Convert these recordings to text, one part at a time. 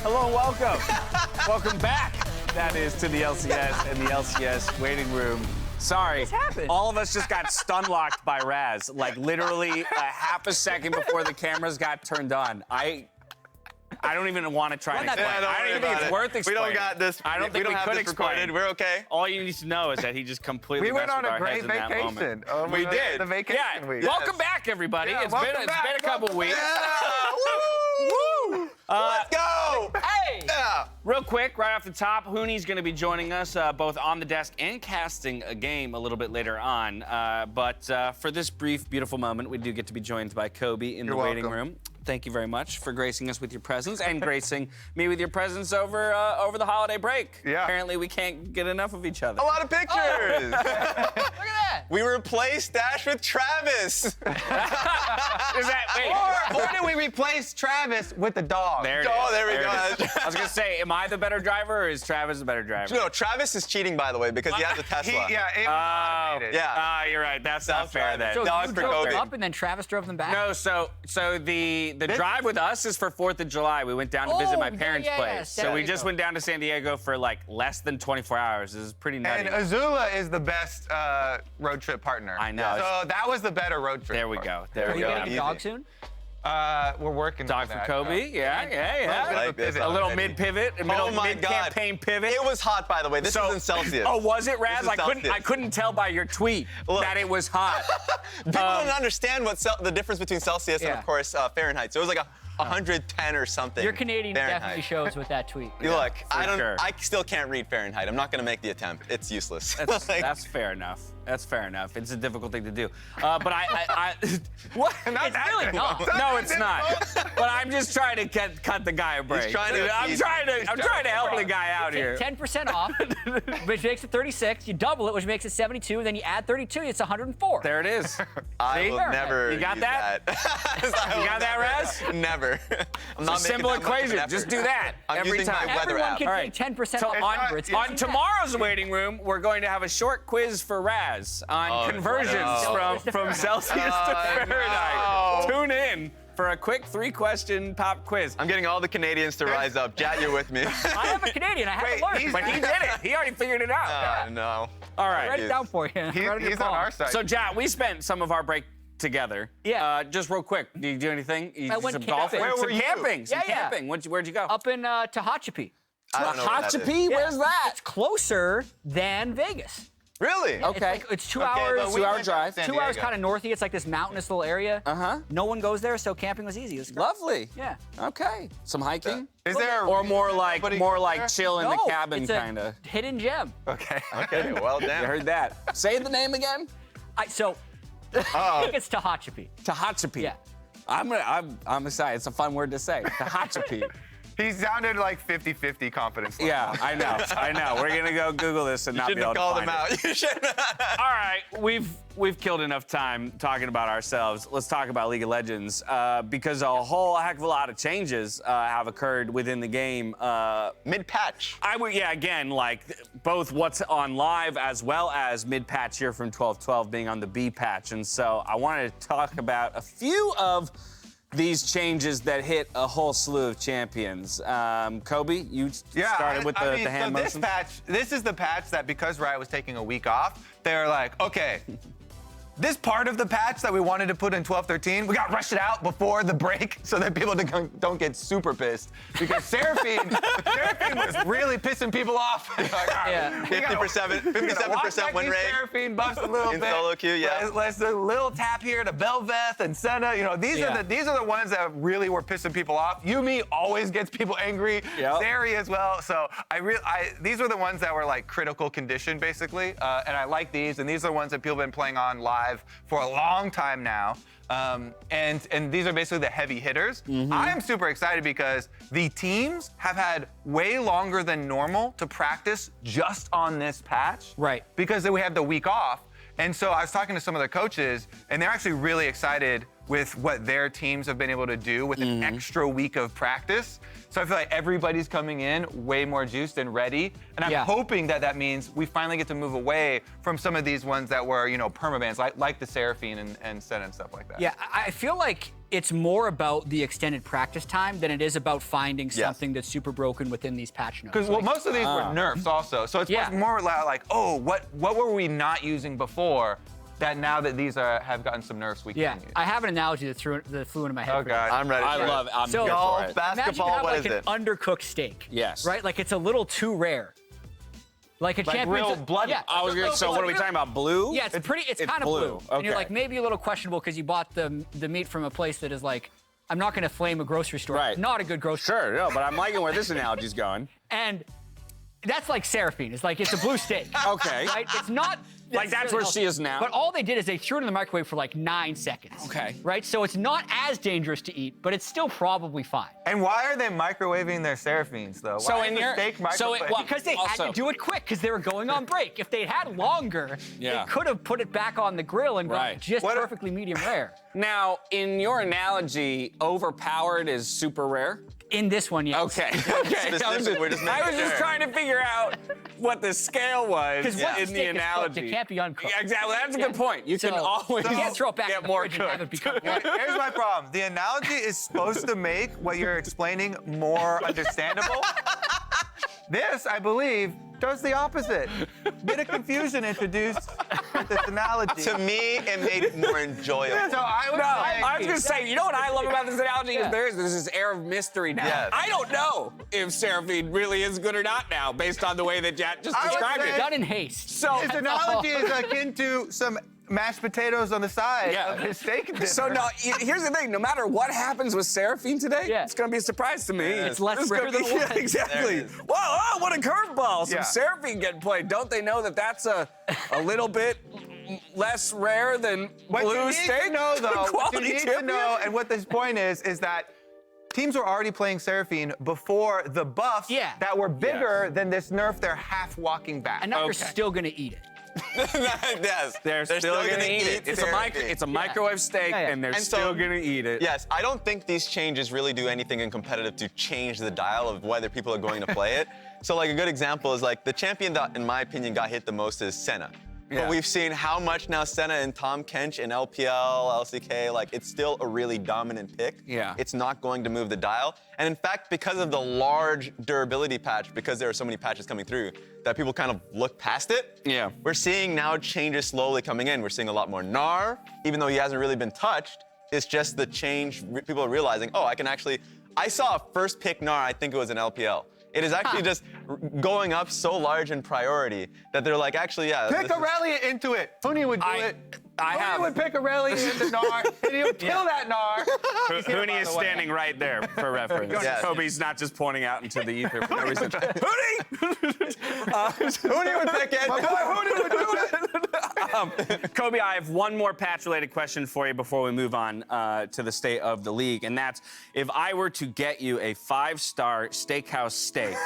Hello and welcome. Welcome back. That is to the LCS and the LCS waiting room. Sorry, What happened? all of us just got stun locked by Raz. Like literally a half a second before the cameras got turned on. I don't even want to try and explain. Yeah, I don't even think it's worth explaining. We don't got this. I don't think we have could this explain. recorded. We're okay. All you need to know is that he just completely We went messed on with a our great heads in that moment. vacation. Oh, We did. The vacation Yeah, week. welcome back, everybody. Yeah, It's been welcome back. a couple weeks. Woo! Let's go! Hey! Yeah. Real quick, right off the top, Huhi's going to be joining us both on the desk and casting a game a little bit later on. But for this brief, beautiful moment, we do get to be joined by Kobe in the waiting room. Thank you very much for gracing us with your presence and gracing me with your presence over the holiday break. Yeah. Apparently, we can't get enough of each other. A lot of pictures. Look at that! We replaced Dash with Travis. Is that wait? Or did we replace Travis with the dog? There it Oh, is. there we go. it is. I was gonna say, am I the better driver or is Travis the better driver? No, Travis is cheating, by the way, because he has a Tesla. Yeah. You're right. That's not fair then. So Dog you for drove Kobe. up and then Travis drove them back? No, so the drive with us is for 4th of July. We went down to visit my parents' place. So we just went down to San Diego for like less than 24 hours. This is pretty nutty. And Azula is the best road trip partner. I know. So that was the better road trip. There we go. There Are we you go. getting a dog soon? We're working Dog on for that. Kobe. Yeah. Like this A little already. mid-pivot, a Oh my mid-campaign pivot. It was hot, by the way. This is in Celsius. Oh, was it, Raz? This is I Celsius. couldn't tell by your tweet Look. that it was hot. People don't understand what the difference between Celsius and, Yeah. of course, Fahrenheit. So it was like 110 or something. Your Canadian Fahrenheit. definitely shows with that tweet. Look, sure. I still can't read Fahrenheit. I'm not gonna make the attempt. It's useless. That's fair enough. That's fair enough. It's a difficult thing to do. But I what? It's really not. No, it's not. But I'm just trying to cut the guy a break. trying to I'm appease trying you. to help the guy out here. 10% off, which makes it 36. You double it, which makes it 72. And then you add 32, it's 104. There it is. I will See? never. You got use that? You got that, Raz? Never. I'm It's a simple making that much of an equation. effort. Just do that I'm every using time. my weather Everyone app. can All pay right. 10% So off. on tomorrow's waiting room, we're going to have a short quiz for Raz on conversions no. from Celsius to Fahrenheit. Tune in for a quick 3-question pop quiz. I'm getting all the Canadians to rise up. Jat, you're with me. I am a Canadian. I have to learn. But he did it. He already figured it out. No. All Write right. it down for you. Write it in your He's on phone. our side. So, Jat, we spent some of our break together. Yeah. Just real quick, did you do anything? You I did went some camping. golfing? Where Some were you? camping. Some Yeah. camping. Where'd you go? Up in Tehachapi. I don't know what that is. Tehachapi? Where's that? It's closer than Vegas. Really? Okay. It's 2 Okay, hours. but we 2 hour went to drive. San 2 hours Diego. kind of northy. It's like this mountainous little area. Uh-huh. No one goes there, so camping was easy. It was great. Lovely. Yeah. Okay. Some hiking? Is there a Or reason more nobody like goes there? chill in the No, cabin it's a kind of. hidden gem. Okay. Okay, well, You damn. heard that. Say the name again. I think it's Tehachapi. Tehachapi. Yeah. I'm excited. It's a fun word to say. Tehachapi. He sounded like 50-50 confidence. level. Yeah, I know. We're gonna go Google this and not be Shouldn't able have to called find him it. out. You should. All right, we've killed enough time talking about ourselves. Let's talk about League of Legends because a whole heck of a lot of changes have occurred within the game. Mid-patch. Again, like both what's on live as well as mid-patch here from 12-12 being on the B patch. And so I wanted to talk about a few of these changes that hit a whole slew of champions. Kobe, you started with the hand so motion. this is the patch that because Riot was taking a week off, they were like, okay, this part of the patch that we wanted to put in 12-13, we got to rush it out before the break so that people don't get super pissed. Because Seraphine was really pissing people off. Like, all right, Yeah. 57% win rate. Seraphine buffs a little In bit. solo queue, yeah. Let's do a little tap here to Belveth and Senna. You know, these are the ones that really were pissing people off. Yumi always gets people angry. Yep. Zeri as well. So these were the ones that were like critical condition basically, and I like these. And these are the ones that people have been playing on live for a long time now. And these are basically the heavy hitters. I'm super excited because the teams have had way longer than normal to practice just on this patch. Right. Because we had the week off. And so I was talking to some of the coaches, and they're actually really excited with what their teams have been able to do with an extra week of practice. So I feel like everybody's coming in way more juiced and ready. And I'm hoping that that means we finally get to move away from some of these ones that were, you know, permabans, like the Seraphine and Senna and stuff like that. Yeah, I feel like it's more about the extended practice time than it is about finding something that's super broken within these patch notes. Because most of these were nerfs also, so it's more like, oh, what were we not using before that now that these have gotten some nerfs we can use? I have an analogy that flew into my head. Oh God, I'm ready. I love it. I'm So, here for it. Basketball, imagine what you have is like it? an undercooked steak. Yes. Right? Like it's a little too rare. Like a champion's real blood. Yeah. I was gonna, so what are we talking about? Blue? Yeah, it's kind of blue. And you're Okay. like maybe a little questionable because you bought the meat from a place that is like, I'm not gonna flame a grocery store. Right. Not a good grocery store. Sure, no, but I'm liking where this analogy's going. And that's like Seraphine. It's like it's a blue steak. Okay. Right? It's not Like that's where she is now. But all they did is they threw it in the microwave for like 9 seconds. Okay. Right? So it's not as dangerous to eat, but it's still probably fine. And why are they microwaving their Seraphines though? So Why in is the your- steak so it- microwaved? well, Because they had Also- to do it quick because they were going on break. If they'd had longer, Yeah. they could have put it back on the grill and Right. got just What- perfectly medium rare. Now, in your analogy, overpowered is super rare? In this one, yes. Okay, okay. Specific, we're just making I was just sure. trying to figure out what the scale was Because once in the the steak is cooked, analogy. it can't be uncooked. Yeah, exactly. That's a good point. You can So- always You can't throw it back get in the more fridge and have it cooked. become Here's my problem. The analogy is supposed to make what you're explaining more understandable. This, I believe, does the opposite. Bit of confusion introduced with this analogy. To me, it made it more enjoyable. So I would No, say, I was gonna say, you know what I love about this analogy Yeah. is there's this air of mystery now. Yes. I don't know if Seraphine really is good or not now, based on the way that Jack just I would described say- it. done in haste. So, his analogy is akin to some mashed potatoes on the side Yeah. of his steak dinner. so no, here's the thing. No matter what happens with Seraphine today, Yeah. it's gonna be a surprise to me. It's less It's rare gonna than be- it was. yeah, exactly. There it is. Whoa, oh, what a curveball! Some Yeah. Seraphine getting played. Don't they know that that's a little bit less rare than What blue you need steak? to know, though, what you Quality need to champion? know, and what this point is that teams were already playing Seraphine before the buffs that were bigger than this nerf they're half walking back. And now you're Okay. still going to eat it. Yes. They're still gonna eat it. It's a microwave steak, Yeah, yeah. and they're And so- still gonna eat it. Yes, I don't think these changes really do anything in competitive to change the dial of whether people are going to play it. So like a good example is like the champion that, in my opinion, got hit the most is Senna. Yeah. But we've seen how much now Senna and Tom Kench in LPL, LCK, like it's still a really dominant pick. Yeah. It's not going to move the dial. And in fact, because of the large durability patch, because there are so many patches coming through, that people kind of look past it. Yeah. We're seeing now changes slowly coming in. We're seeing a lot more Gnar, even though he hasn't really been touched. It's just the change, people are realizing, oh, I can actually, I saw a first pick Gnar, I think it was in LPL. It is actually just going up so large in priority that they're like, actually, yeah. Pick Aurelia into it. Huhi would do it. I Huhi have. would pick Aurelia into Gnar, and he would kill that Gnar. Huhi is standing right there for reference. Yes. Kobe's not just pointing out into the ether for no reason. Huhi! Huhi would pick it. My boy Huhi would do it. Kobe, I have one more patch-related question for you before we move on to the state of the league, and that's if I were to get you a 5-star steakhouse steak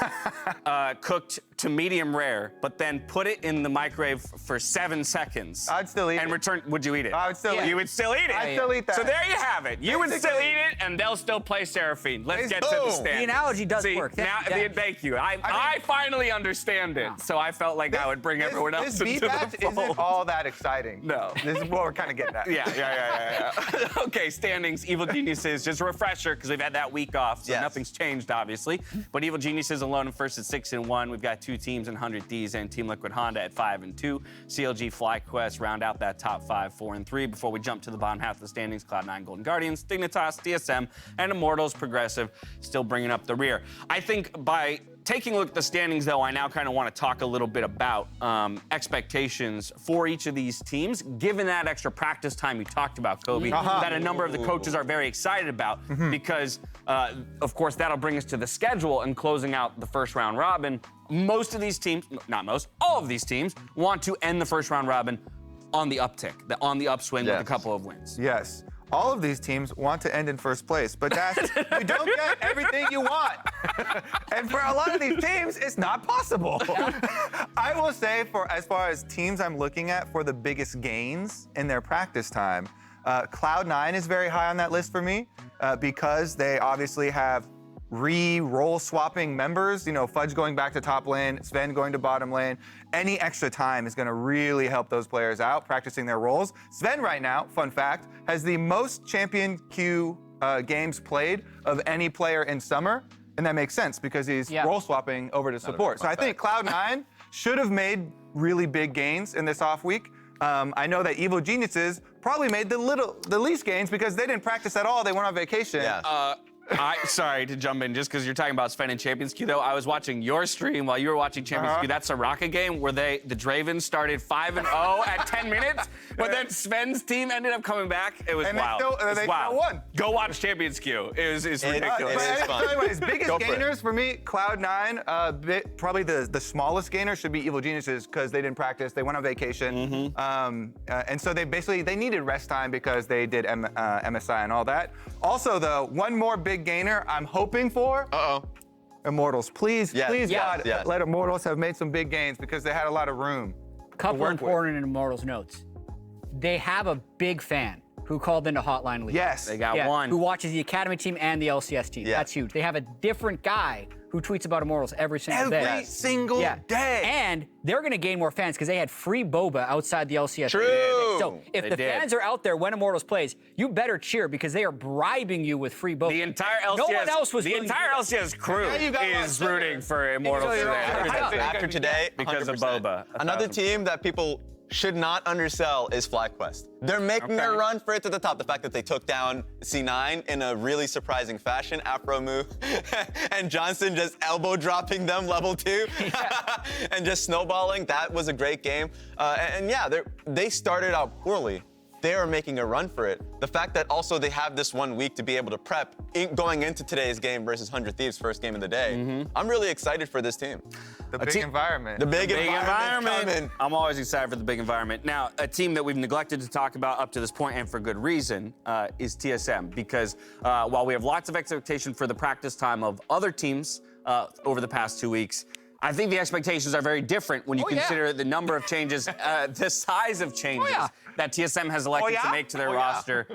cooked to medium rare, but then put it in the microwave for 7 seconds. I'd still eat and it. return, would you eat it? I would still eat it. You would still eat it? I'd still eat that. So there you have it. You would still eat it, and they'll still play Seraphine. Let's get to the Boom. standings. The analogy does See, work. Now, thank you. I finally understand it, so I felt like I would bring everyone else This into the B-patch fold. isn't all that exciting. No. This is what we're kind of getting at. Yeah. Okay, standings, Evil Geniuses. Just a refresher, because we've had that week off, so Yes. nothing's changed, obviously. But Evil Geniuses alone in first at 6-1. We've got 2 teams in 100 Ds and Team Liquid Honda at 5-2. CLG FlyQuest round out that top 5, 4-3. Before we jump to the bottom half of the standings, Cloud9 Golden Guardians, Dignitas, DSM, and Immortals Progressive still bringing up the rear. I think by taking a look at the standings, though, I now kind of want to talk a little bit about expectations for each of these teams, given that extra practice time you talked about, Kobe, that a number of the coaches are very excited about, because, of course, that'll bring us to the schedule and closing out the first round robin. Most of these teams, not most, all of these teams want to end the first round robin on the uptick, on the upswing with a couple of wins. Yes. All of these teams want to end in first place, but that's, you don't get everything you want. And for a lot of these teams, it's not possible. I will say, for as far as teams I'm looking at for the biggest gains in their practice time, Cloud9 is very high on that list for me because they obviously have re-role swapping members, you know, Fudge going back to top lane, Sven going to bottom lane. Any extra time is going to really help those players out practicing their roles. Sven right now, fun fact, has the most champion queue games played of any player in Summer, and that makes sense because he's role swapping over to support. So I think Cloud9 should have made really big gains in this off week. I know that Evil Geniuses probably made the least gains because they didn't practice at all. They went on vacation. Yeah. Sorry to jump in, just because you're talking about Sven and Champions Queue, though. I was watching your stream while you were watching Champions Queue. That Soraka game where the Dravens started 5-0 at 10 minutes, but then Sven's team ended up coming back. It was wild. They still won. Go watch Champions Queue. It's ridiculous. It is fun. Anyways, biggest gainers for me, Cloud9. Probably the smallest gainer should be Evil Geniuses because they didn't practice. They went on vacation, and so they needed rest time because they did MSI and all that. Also, though, one more big gainer I'm hoping for. Immortals, please, God, let Immortals have made some big gains because they had a lot of room. Couple important Immortals notes. They have a big fan who called into Hotline League. Yes. They got one. Who watches the Academy team and the LCS team. Yeah. That's huge. They have a different guy who tweets about Immortals every single day. Every single day. And they're going to gain more fans because they had free boba outside the LCS. True. So if the fans are out there when Immortals plays, you better cheer because they are bribing you with free boba. The entire LCS, no one else was the willing to entire do LCS crew is rooting for Immortals So you're today. right. After today, Because of 100%. boba. Another team that people should not undersell is FlyQuest. They're making their run for it to the top. The fact that they took down C9 in a really surprising fashion, aphromoo and Johnsun just elbow dropping them level 2 and just snowballing. That was a great game. And yeah, they started out poorly. They are making a run for it. The fact that also they have this 1 week to be able to prep going into today's game versus 100 Thieves, first game of the day. I'm really excited for this team. The big environment. The big environment coming. I'm always excited for the big environment. Now, a team that we've neglected to talk about up to this point, and for good reason, is TSM. Because while we have lots of expectation for the practice time of other teams over the past 2 weeks, I think the expectations are very different when you consider the number of changes, the size of changes that TSM has elected to make to their roster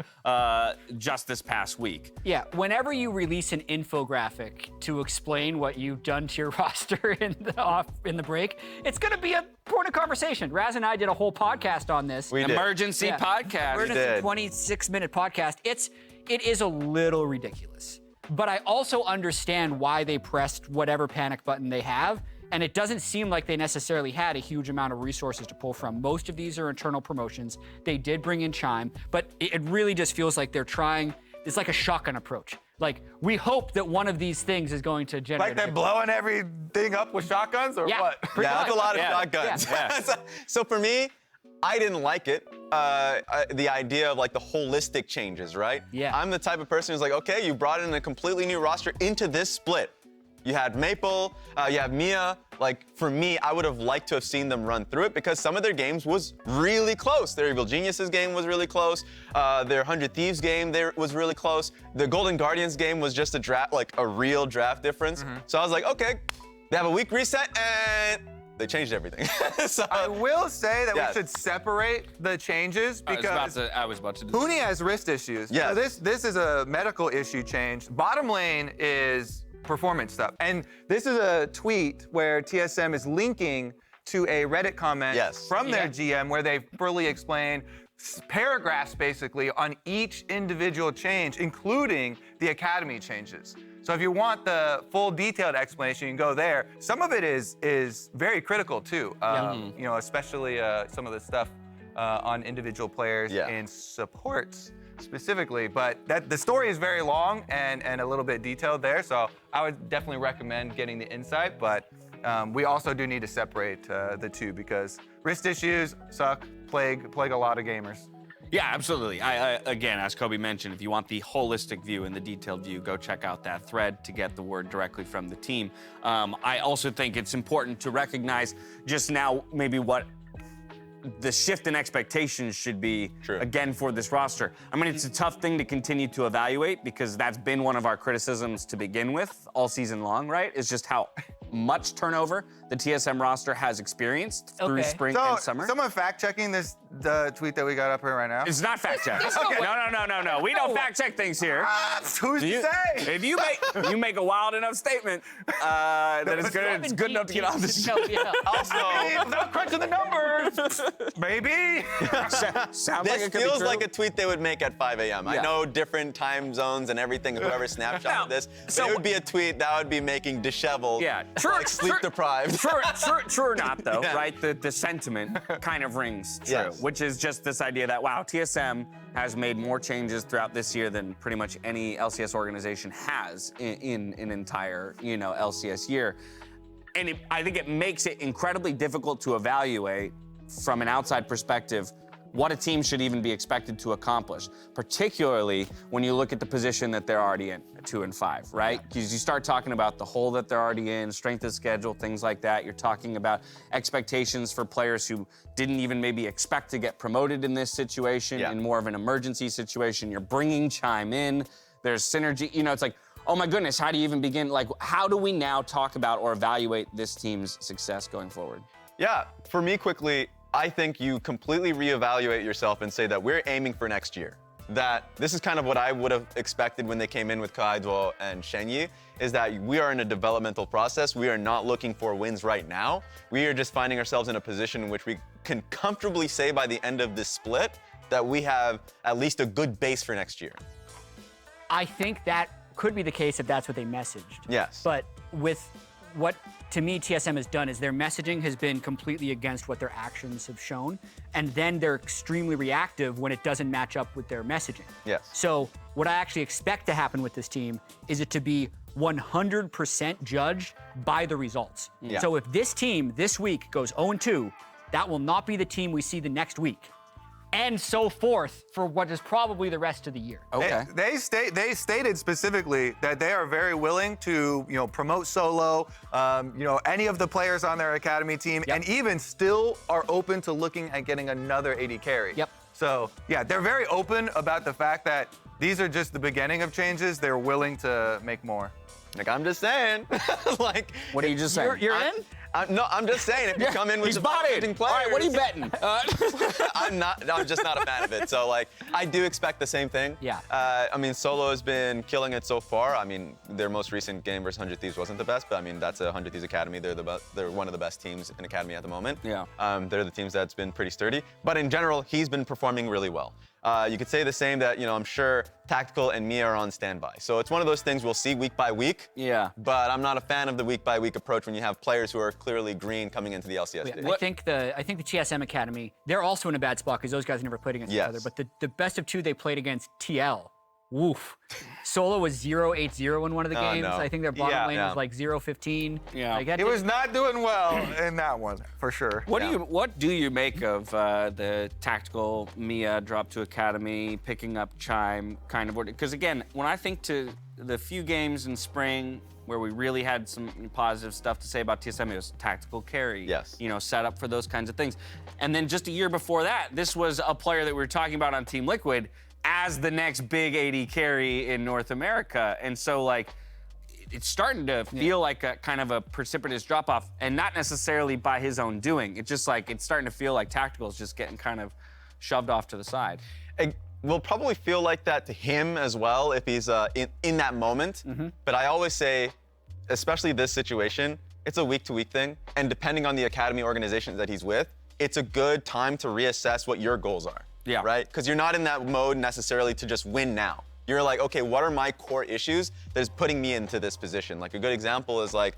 just this past week. Yeah, whenever you release an infographic to explain what you've done to your roster in the break, it's going to be a point of conversation. Raz and I did a whole podcast on this. We did. Emergency podcast. Emergency 26-minute podcast. It is a little ridiculous. But I also understand why they pressed whatever panic button they have, and it doesn't seem like they necessarily had a huge amount of resources to pull from. Most of these are internal promotions. They did bring in Chime, but it really just feels like they're trying, it's like a shotgun approach. Like, we hope that one of these things is going to generate. Like they're blowing everything up with shotguns or what? Yeah, that's a lot of shotguns. So for me, I didn't like it. The idea of like the holistic changes, right? Yeah. I'm the type of person who's like, okay, you brought in a completely new roster into this split. You had Maple, you have Mia. Like, for me, I would have liked to have seen them run through it because some of their games was really close. Their Evil Geniuses game was really close. Their 100 Thieves game was really close. The Golden Guardians game was just a draft, like a real draft difference. So I was like, okay, they have a week reset and they changed everything. So, I will say that we should separate the changes because I was about to do huhi has wrist issues. Yes. So this is a medical issue change. Bottom lane is performance stuff. And this is a tweet where TSM is linking to a Reddit comment from their GM where they fully explain paragraphs basically on each individual change, including the academy changes. So if you want the full detailed explanation, you can go there. Some of it is very critical too. You know, especially some of the stuff on individual players and supports specifically. But the story is very long and a little bit detailed there. So I would definitely recommend getting the insight. But we also do need to separate the two because wrist issues suck, plague a lot of gamers. Yeah, absolutely. Again, as Kobe mentioned, if you want the holistic view and the detailed view, go check out that thread to get the word directly from the team. I also think it's important to recognize just now maybe what the shift in expectations should be, again, for this roster. I mean, it's a tough thing to continue to evaluate because that's been one of our criticisms to begin with all season long, right? It's just how much turnover the TSM roster has experienced through Okay. spring So, and summer. someone fact-checking the tweet that we got up here right now? It's not fact check. No. We don't fact check things here. Who's to say? If you make a wild enough statement, then it's good enough to get off the show. Yeah. Also, without crunching the numbers, maybe. Sounds like This it could be feels true. like a tweet they would make at 5 a.m. Yeah. I know different time zones and everything, whoever snapshotted this, but so- it would be a tweet that would be making disheveled, Yeah, like sleep deprived. True or not, though, Yeah. right? The sentiment kind of rings true, Yes. which is just this idea that, wow, TSM has made more changes throughout this year than pretty much any LCS organization has in an entire, LCS year. And I think it makes it incredibly difficult to evaluate from an outside perspective what a team should even be expected to accomplish, particularly when you look at the position that they're already in, at 2 and 5, right? Because you start talking about the hole that they're already in, strength of schedule, things like that. You're talking about expectations for players who didn't even maybe expect to get promoted in this situation, Yeah. in more of an emergency situation. You're bringing Chime in. There's synergy. It's like, oh my goodness, how do you even begin? Like, how do we now talk about or evaluate this team's success going forward? Yeah, for me, quickly, I think you completely reevaluate yourself and say that we're aiming for next year. That this is kind of what I would have expected when they came in with Kaido and Shenyi, is that we are in a developmental process. We are not looking for wins right now. We are just finding ourselves in a position in which we can comfortably say by the end of this split that we have at least a good base for next year. I think that could be the case if that's what they messaged. Yes. But with what, to me, TSM has done is their messaging has been completely against what their actions have shown, and then they're extremely reactive when it doesn't match up with their messaging. Yes. So what I actually expect to happen with this team is it to be 100% judged by the results. Yeah. So if this team this week goes 0-2, that will not be the team we see the next week. And so forth for what is probably the rest of the year. Okay. They stated specifically that they are very willing to, promote solo, any of the players on their academy team, Yep. and even still are open to looking at getting another AD carry. Yep. So yeah, they're very open about the fact that these are just the beginning of changes. They're willing to make more. Like, I'm just saying. Like, What are you just saying? You're in? I'm just saying, if you come in with He's the bought it. players, All right, what are you betting? I'm just not a fan of it. So, like, I do expect the same thing. Yeah. Solo has been killing it so far. Their most recent game versus 100 Thieves wasn't the best, but that's a 100 Thieves Academy. They're one of the best teams in Academy at the moment. Yeah. They're the teams that's been pretty sturdy. But in general, he's been performing really well. You could say the same that, I'm sure Tactical and Mia are on standby. So it's one of those things we'll see week by week. Yeah. But I'm not a fan of the week by week approach when you have players who are clearly green coming into the LCS stage. I think the TSM Academy, they're also in a bad spot because those guys never played against each Yes. other. But the best of two they played against TL. Woof. Solo was 0-8-0 in one of the games. no. I think their bottom Yeah. lane Yeah. was like 0-15. Yeah. Like, that He did- was not doing well in that one, for sure. What do you make of the tactical Mia drop to Academy, picking up Chime, kind of? Because again, when I think to the few games in spring where we really had some positive stuff to say about TSM, it was tactical carry. Yes. Set up for those kinds of things. And then just a year before that, this was a player that we were talking about on Team Liquid as the next big AD carry in North America. And so, like, it's starting to feel like a kind of a precipitous drop-off, and not necessarily by his own doing. It's just like, it's starting to feel like Tactical is just getting kind of shoved off to the side. It will probably feel like that to him as well if he's in that moment. But I always say, especially this situation, it's a week-to-week thing. And depending on the academy organizations that he's with, it's a good time to reassess what your goals are. Yeah. Right? Because you're not in that mode necessarily to just win now. You're like, okay, what are my core issues that's putting me into this position? Like, a good example is like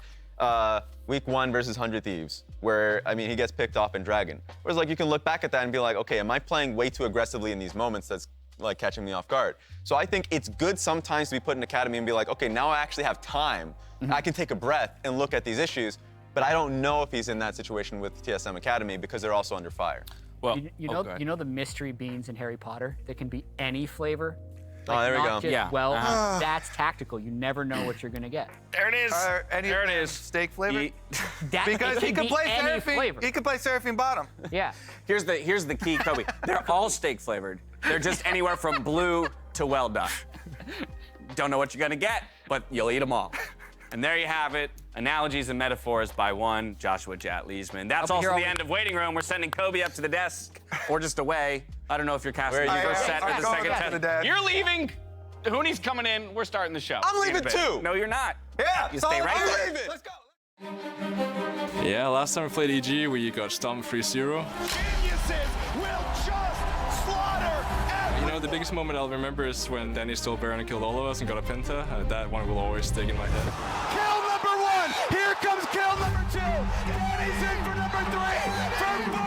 week 1 versus 100 Thieves, where, he gets picked off in Dragon. Whereas, like, you can look back at that and be like, okay, am I playing way too aggressively in these moments that's, like, catching me off guard? So I think it's good sometimes to be put in Academy and be like, okay, now I actually have time. I can take a breath and look at these issues, but I don't know if he's in that situation with TSM Academy because they're also under fire. Well, You know the mystery beans in Harry Potter that can be any flavor? Oh, there we not go. just- Yeah. Well, that's Tactical. You never know what you're gonna get. there it is. There it is. Steak flavor? It Because he can can be play any Seraphine. flavor. He can play Seraphine bottom. Yeah. Here's the key, Kobe. They're all steak flavored. They're just anywhere from blue to well done. Don't know what you're gonna get, but you'll eat them all. And there you have it. analogies and metaphors by one Joshua Jat Leesman. That's also the end of Waiting Room. We're sending Kobe up to the desk, or just away. I don't know if you're casting the first set or the second set. You're leaving. Hooney's coming in. We're starting the show. I'm leaving too. No, you're not. Yeah, You stay right there. Let's go. Yeah, last time we played EG, we got stumped 3-0. You know, the biggest moment I'll remember is when Danny stole Baron and killed all of us and got a Penta. That one will always stick in my head. Kill number 1! Here comes kill number 2! Danny's in for number 3! From 4!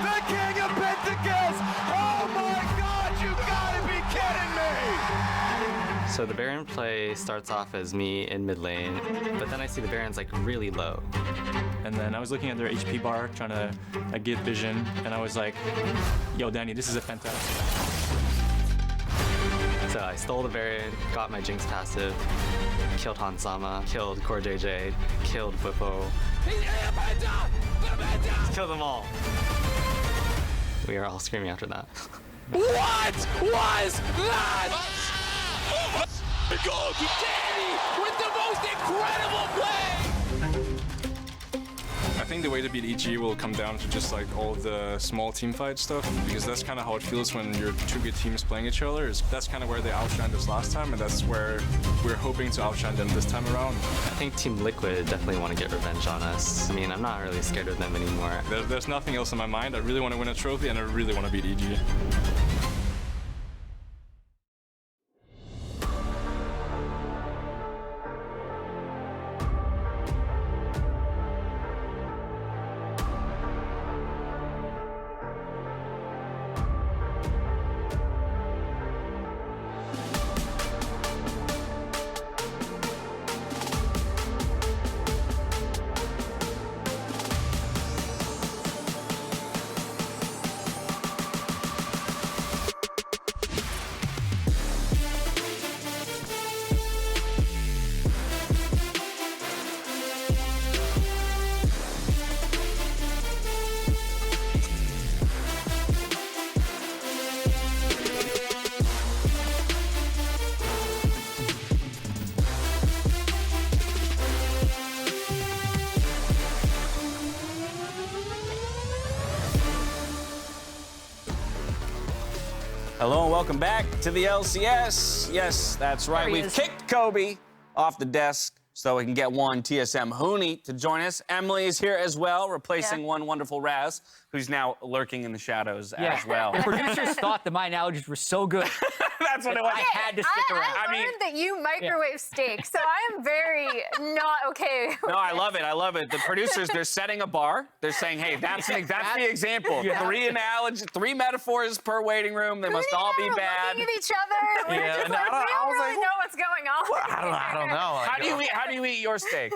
The king of pentakills! Oh my god, you gotta be kidding me! So the Baron play starts off as me in mid lane, but then I see the Baron's like really low. And then I was looking at their HP bar, trying to get vision, and I was like, yo, Danny, this is a Penta. So I stole the Baron, got my Jinx passive, killed Hansama, killed Core JJ, killed Bwipo. Killed them all. We are all screaming after that. What was that? Danny with the most incredible play! I think the way to beat EG will come down to just like all the small team fight stuff, because that's kind of how it feels when you're two good teams playing each other. That's kind of where they outshined us last time, and that's where we're hoping to outshine them this time around. I think Team Liquid definitely want to get revenge on us. I mean, I'm not really scared of them anymore. There's nothing else in my mind. I really want to win a trophy, and I really want to beat EG. Hello and welcome back to the LCS. Yes, that's right. We've kicked Kobe off the desk so we can get one TSM Hooney to join us. Emily is here as well, replacing one wonderful Raz, who's now lurking in the shadows as well. The producers thought that my analogies were so good. That's what it was. I had to stick around. I learned that you microwave steak, so I am very not okay. No, I love it. I love it. The producers, they're setting a bar. They're saying, hey, that's the example. Three metaphors per waiting room. They must all be bad. Looking at each other. We're just like, we don't really know what's going on. I don't know. How do you eat your steak?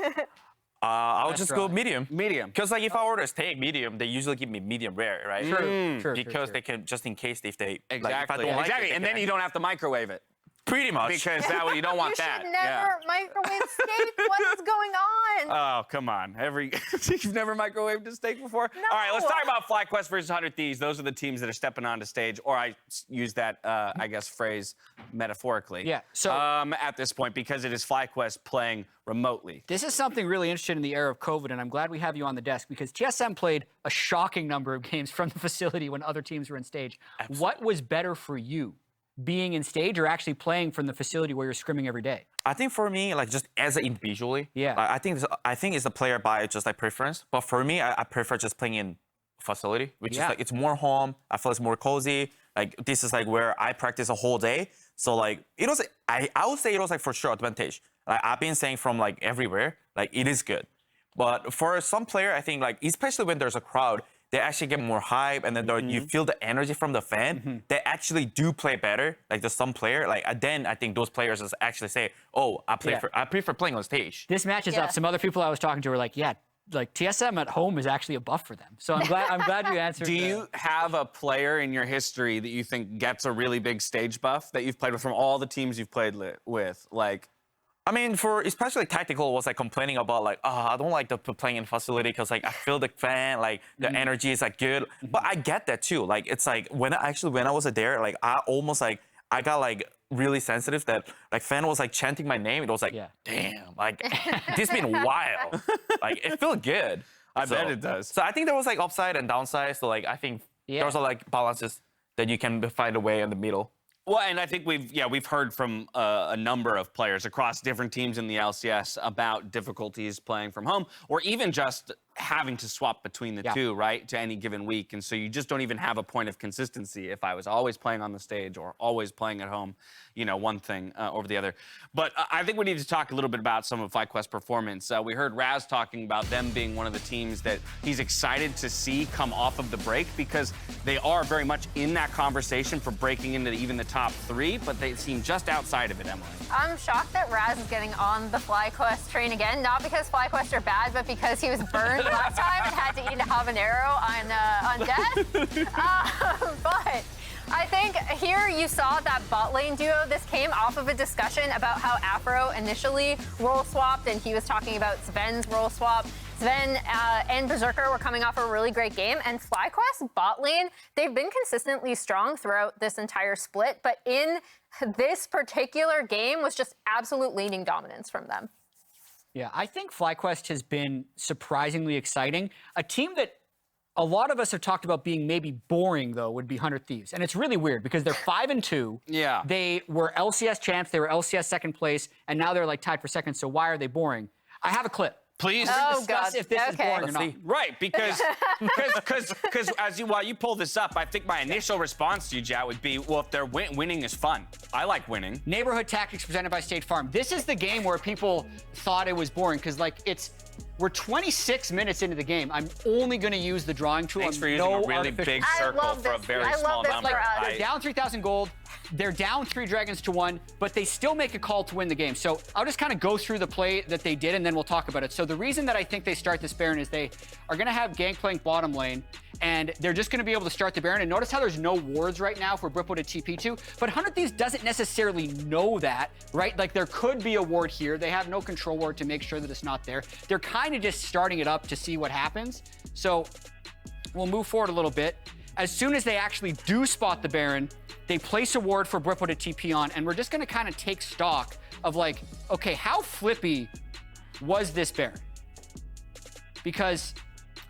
I'll just go medium. Medium. Because like if I order a steak medium, they usually give me medium rare, right? True. Because they can, just in case if they Exactly. Like, if I don't like it, and then you don't have to microwave it. Pretty much. Because that way you don't want that. You should never microwave steak. What is going on? Oh, come on. You've never microwaved a steak before? No. All right, let's talk about FlyQuest versus 100 Thieves. Those are the teams that are stepping onto stage, or I use that, I guess, phrase metaphorically. Yeah, so- at this point, because it is FlyQuest playing remotely. This is something really interesting in the era of COVID, and I'm glad we have you on the desk because TSM played a shocking number of games from the facility when other teams were in stage. Absolutely. What was better for you, being in stage or actually playing from the facility where you're scrimming every day? I think for me, like just as an individually, Yeah. I think it's a player by just like preference. But for me, I prefer just playing in facility, which is like it's more home. I feel it's more cozy. Like this is like where I practice a whole day. So like it was, I would say it was like for sure advantage. Like I've been saying from like everywhere, like it is good. But for some player, I think like especially when there's a crowd, they actually get more hype, and then you feel the energy from the fan. They actually do play better. Like there's some player, like then I think those players just actually say, "Oh, I prefer playing on stage." This matches up. Some other people I was talking to were like, yeah, like TSM at home is actually a buff for them. So I'm glad you answered. Do you have a player in your history that you think gets a really big stage buff that you've played with from all the teams you've played with? Like, I mean, for especially tactical, was like complaining about like, oh, I don't like the playing in facility because like I feel the fan, like the energy is like good. But I get that too. Like it's like when I was there, like I almost like I got like really sensitive that like fan was like chanting my name. It was like, damn, like this been wild. Like it felt good. I bet it does. So I think there was like upside and downside. So like I think there's like balances that you can find a way in the middle. Well, and I think we've heard from a number of players across different teams in the LCS about difficulties playing from home, or even just having to swap between the two, right, to any given week. And so you just don't even have a point of consistency if I was always playing on the stage or always playing at home, you know, one thing over the other. But I think we need to talk a little bit about some of FlyQuest's performance. We heard Raz talking about them being one of the teams that he's excited to see come off of the break, because they are very much in that conversation for breaking into even the top 3, but they seem just outside of it, Emily. I'm shocked that Raz is getting on the FlyQuest train again, not because FlyQuest are bad, but because he was burned last time and had to eat a habanero on death. But I think here you saw that bot lane duo. This came off of a discussion about how Afro initially role swapped, and he was talking about Sven's role swap. Sven and Berserker were coming off a really great game, and FlyQuest bot lane, they've been consistently strong throughout this entire split, but in this particular game was just absolute laning dominance from them. Yeah, I think FlyQuest has been surprisingly exciting. A team that a lot of us have talked about being maybe boring, though, would be 100 Thieves. And it's really weird because they're 5-2. Yeah. They were LCS champs, they were LCS second place, and now they're like tied for second, so why are they boring? I have a clip. Please discuss if this is boring or not. Right, because while you pull this up, I think my initial response to you, Jat, would be, well, if they're winning is fun. I like winning. Neighborhood Tactics presented by State Farm. This is the game where people thought it was boring because, like, we're 26 minutes into the game. I'm only going to use the drawing tool. Thanks for using a really big circle for a very small number. They're down 3,000 gold. They're down 3 dragons to 1, but they still make a call to win the game. So I'll just kind of go through the play that they did, and then we'll talk about it. So the reason that I think they start this Baron is they are going to have Gangplank bottom lane, and they're just going to be able to start the Baron. And notice how there's no wards right now for Brippo to TP to, but 100 Thieves doesn't necessarily know that, right? Like, there could be a ward here. They have no control ward to make sure that it's not there. They're kind of just starting it up to see what happens. So we'll move forward a little bit. As soon as they actually do spot the Baron, they place a ward for Brippo to TP on, and we're just going to kind of take stock of, like, okay, how flippy was this Baron? Because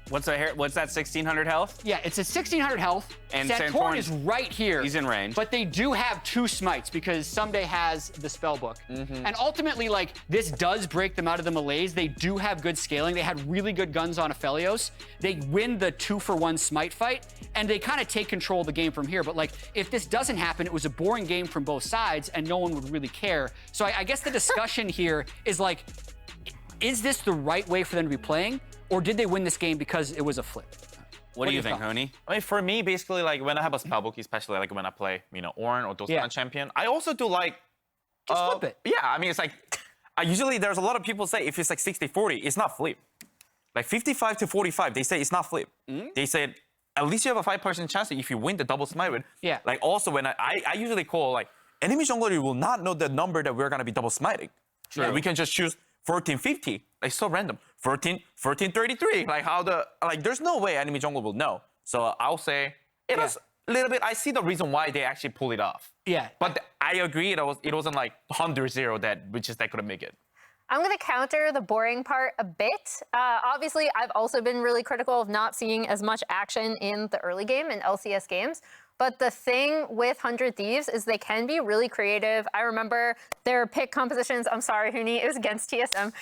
what's that 1,600 health? Yeah, it's a 1,600 health. And Santorin is right here. He's in range. But they do have 2 smites because Ssumday has the spell book. And ultimately, like, this does break them out of the malaise. They do have good scaling. They had really good guns on Aphelios. They win the 2-for-1 smite fight, and they kind of take control of the game from here. But, like, if this doesn't happen, it was a boring game from both sides, and no one would really care. So I guess the discussion here is, like, is this the right way for them to be playing? Or did they win this game because it was a flip? What do you think, Honey? I mean, for me, basically, like, when I have a spellbook, especially like when I play, you know, Ornn or those kind of champion, I also do like... Just flip it. Yeah, I mean, it's like... usually, there's a lot of people say if it's like 60-40, it's not flip. Like 55-45, they say it's not flip. They said, at least you have a 5% chance if you win the double smite with. Yeah. Like, also, when I usually call, like, enemy jungler will not know the number that we're going to be double smiting. True. Like, we can just choose 1450. Like, so random. 1433. Like, there's no way enemy jungle will know. So I'll say it was a little bit. I see the reason why they actually pulled it off. Yeah. But I agree. It wasn't like 100-0 that couldn't make it. I'm going to counter the boring part a bit. Obviously, I've also been really critical of not seeing as much action in the early game in LCS games. But the thing with 100 Thieves is they can be really creative. I remember their pick compositions, I'm sorry, Huni, it was against TSM,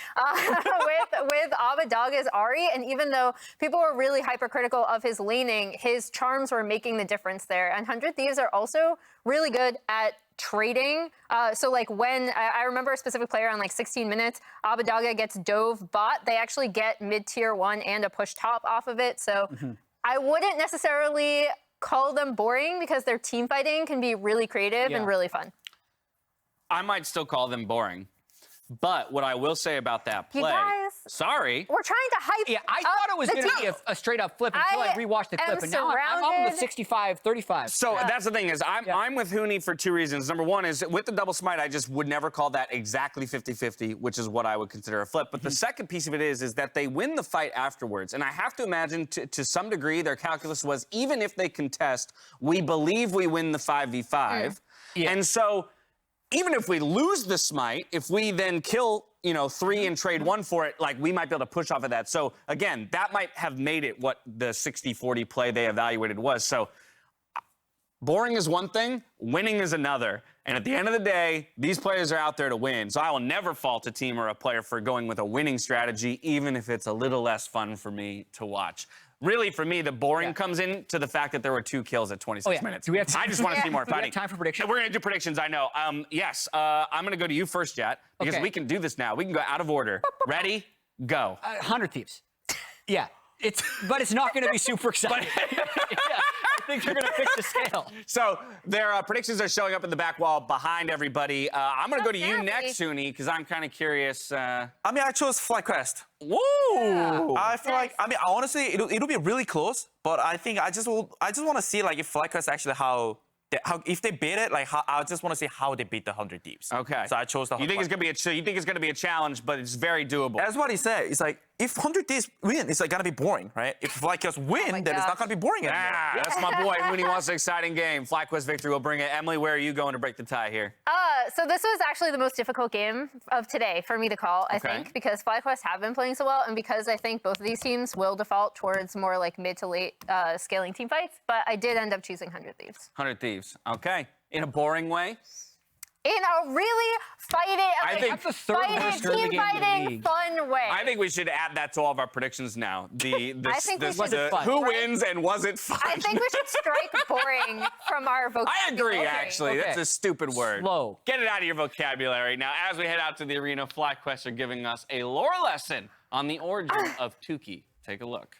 with Abbedagge's Ahri. And even though people were really hypercritical of his laning, his charms were making the difference there. And 100 Thieves are also really good at trading. So like when I remember a specific player on like 16 minutes, Abbedagge gets dove bot, they actually get mid-tier 1 and a push top off of it. So I wouldn't necessarily call them boring because their team fighting can be really creative and really fun. I might still call them boring. But what I will say about that play, you guys, sorry. We're trying to hype. Yeah, I thought it was going to be a straight up flip until I rewatched the clip, and now I'm on the 65-35. So that's the thing is, I'm with Huni for 2 reasons. Number one is with the double smite, I just would never call that exactly 50-50, which is what I would consider a flip. But the second piece of it is that they win the fight afterwards, and I have to imagine to some degree their calculus was even if they contest, we believe we win the 5v5. Yeah. And so even if we lose the smite, if we then kill, 3 and trade 1 for it, like we might be able to push off of that. So again, that might have made it what the 60-40 play they evaluated was. So boring is one thing, winning is another. And at the end of the day, these players are out there to win. So I will never fault a team or a player for going with a winning strategy, even if it's a little less fun for me to watch. Really, for me, the boring comes in to the fact that there were 2 kills at 26 minutes. Do we have I just want to see more Do we fighting. have time for predictions? We're going to do predictions, I know. Yes, I'm going to go to you first, Jet, because we can do this now. We can go out of order. Ready? Go. 100 Thieves. Yeah. But it's not going to be super exciting. I think they're going to fix the scale. So their predictions are showing up in the back wall behind everybody. I'm going to go to you next, Huhi, because I'm kind of curious. I chose FlyQuest. Woo! I feel like, honestly, it'll be really close, but I think I just want to see like if FlyQuest actually how if they beat it, like I just want to see how they beat the 100 Thieves. Okay. So I chose the. You think it's going to be a challenge, but it's very doable. That's what he said. It's like if 100 Thieves win, it's like gonna be boring, right? If FlyQuest win, then it's not gonna be boring anymore. That's my boy. Huhi wants an exciting game. FlyQuest victory will bring it. Emily, where are you going to break the tie here? So this was actually the most difficult game of today for me to call, I think, because FlyQuest have been playing so well, and because I think both of these teams will default towards more like mid to late scaling team fights. But I did end up choosing 100 Thieves. 100 Thieves. Okay. In a boring way? In a really that's the third worst early team game in the fighting, league. fun way. I think we should add that to all of our predictions now. I think we should. Who wins and was it fun? I think we should strike boring from our vocabulary. I agree, actually. Okay. That's a stupid word. Slow. Get it out of your vocabulary. Now, as we head out to the arena, FlyQuest are giving us a lore lesson on the origin of toucouille. Take a look.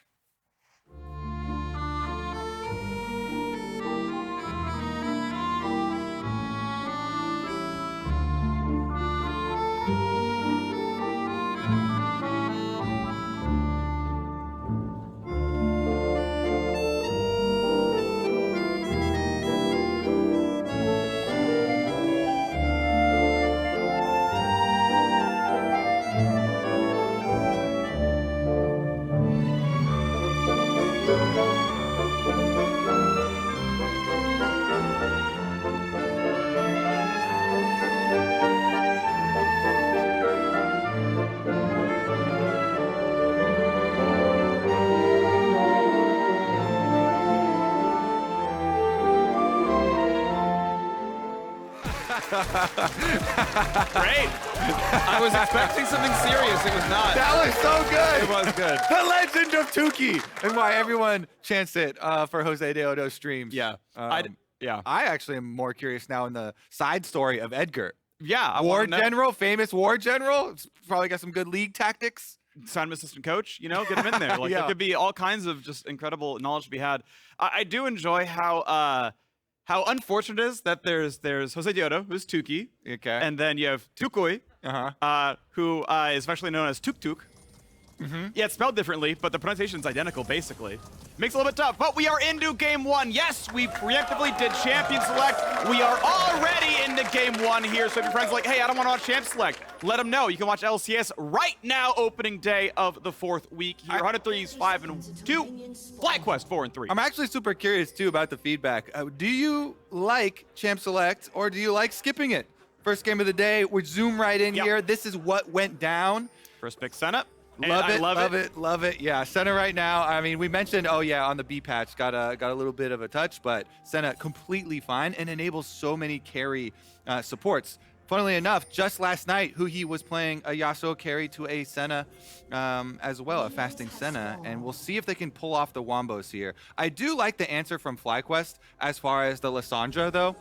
Great. I was expecting something serious. It was not. That was so good. It was good. The legend of toucouille, and why everyone chants it for Josedeodo streams. Yeah. I actually am more curious now in the side story of Edgar. Yeah. Famous war general. Probably got some good league tactics. Sign him assistant coach, get him in there. Like there could be all kinds of just incredible knowledge to be had. I do enjoy how unfortunate it is that there's Josedeodo, who's toucouille, and then you have toucouille, who is especially known as tuk-tuk. Yeah, it's spelled differently, but the pronunciation's identical, basically. Makes it a little bit tough, but we are into game 1. Yes, we preemptively did champion select. We are already into game 1 here, so if your friends are like, hey, I don't want to watch champ select, let them know. You can watch LCS right now, opening day of the 4th week here. 103 is 5-2, FlyQuest 4-3. I'm actually super curious, too, about the feedback. Do you like champ select, or do you like skipping it? First game of the day, we zoom right in here. This is what went down. First pick, Senna. Love it. Yeah, Senna right now. I mean, we mentioned, on the B patch, got a little bit of a touch, but Senna completely fine and enables so many carry supports. Funnily enough, just last night, Huhi was playing a Yasuo carry to a Senna as well, a fasting Senna, and we'll see if they can pull off the wombos here. I do like the answer from FlyQuest as far as the Lissandra, though.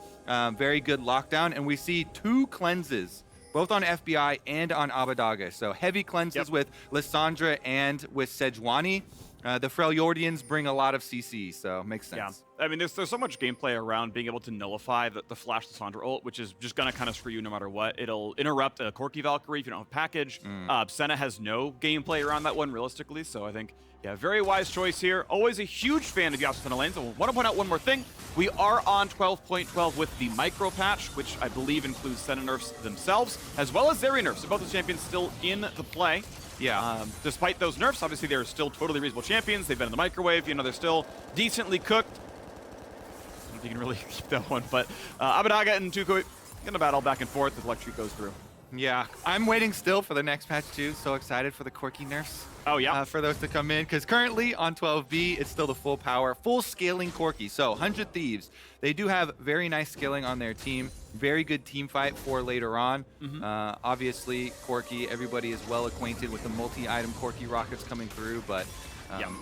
Very good lockdown, and we see 2 cleanses, both on FBI and on Abbedagge. So heavy cleanses with Lissandra and with Sejuani. The Freljordians bring a lot of CC, so makes sense. Yeah, I mean, there's so much gameplay around being able to nullify the flash Lissandra ult, which is just going to kind of screw you no matter what. It'll interrupt a Corki Valkyrie if you don't have package. Senna has no gameplay around that one, realistically, so I think, very wise choice here. Always a huge fan of Yasuo Senna lanes. I want to point out one more thing. We are on 12.12 with the micro patch, which I believe includes Senna nerfs themselves, as well as Zeri nerfs. So both the champions still in the play. Yeah. Despite those nerfs, obviously they're still totally reasonable champions. They've been in the microwave. They're still decently cooked. if you can really keep that one. But Abbedagge and toucouille gonna battle back and forth as Electric goes through. Yeah, I'm waiting still for the next patch too. So excited for the Corki nerfs. Oh yeah, for those to come in, because currently on 12B it's still the full power, full scaling Corki. So 100 Thieves, they do have very nice scaling on their team. Very good team fight for later on. Obviously, Corki, everybody is well acquainted with the multi-item Corki rockets coming through, but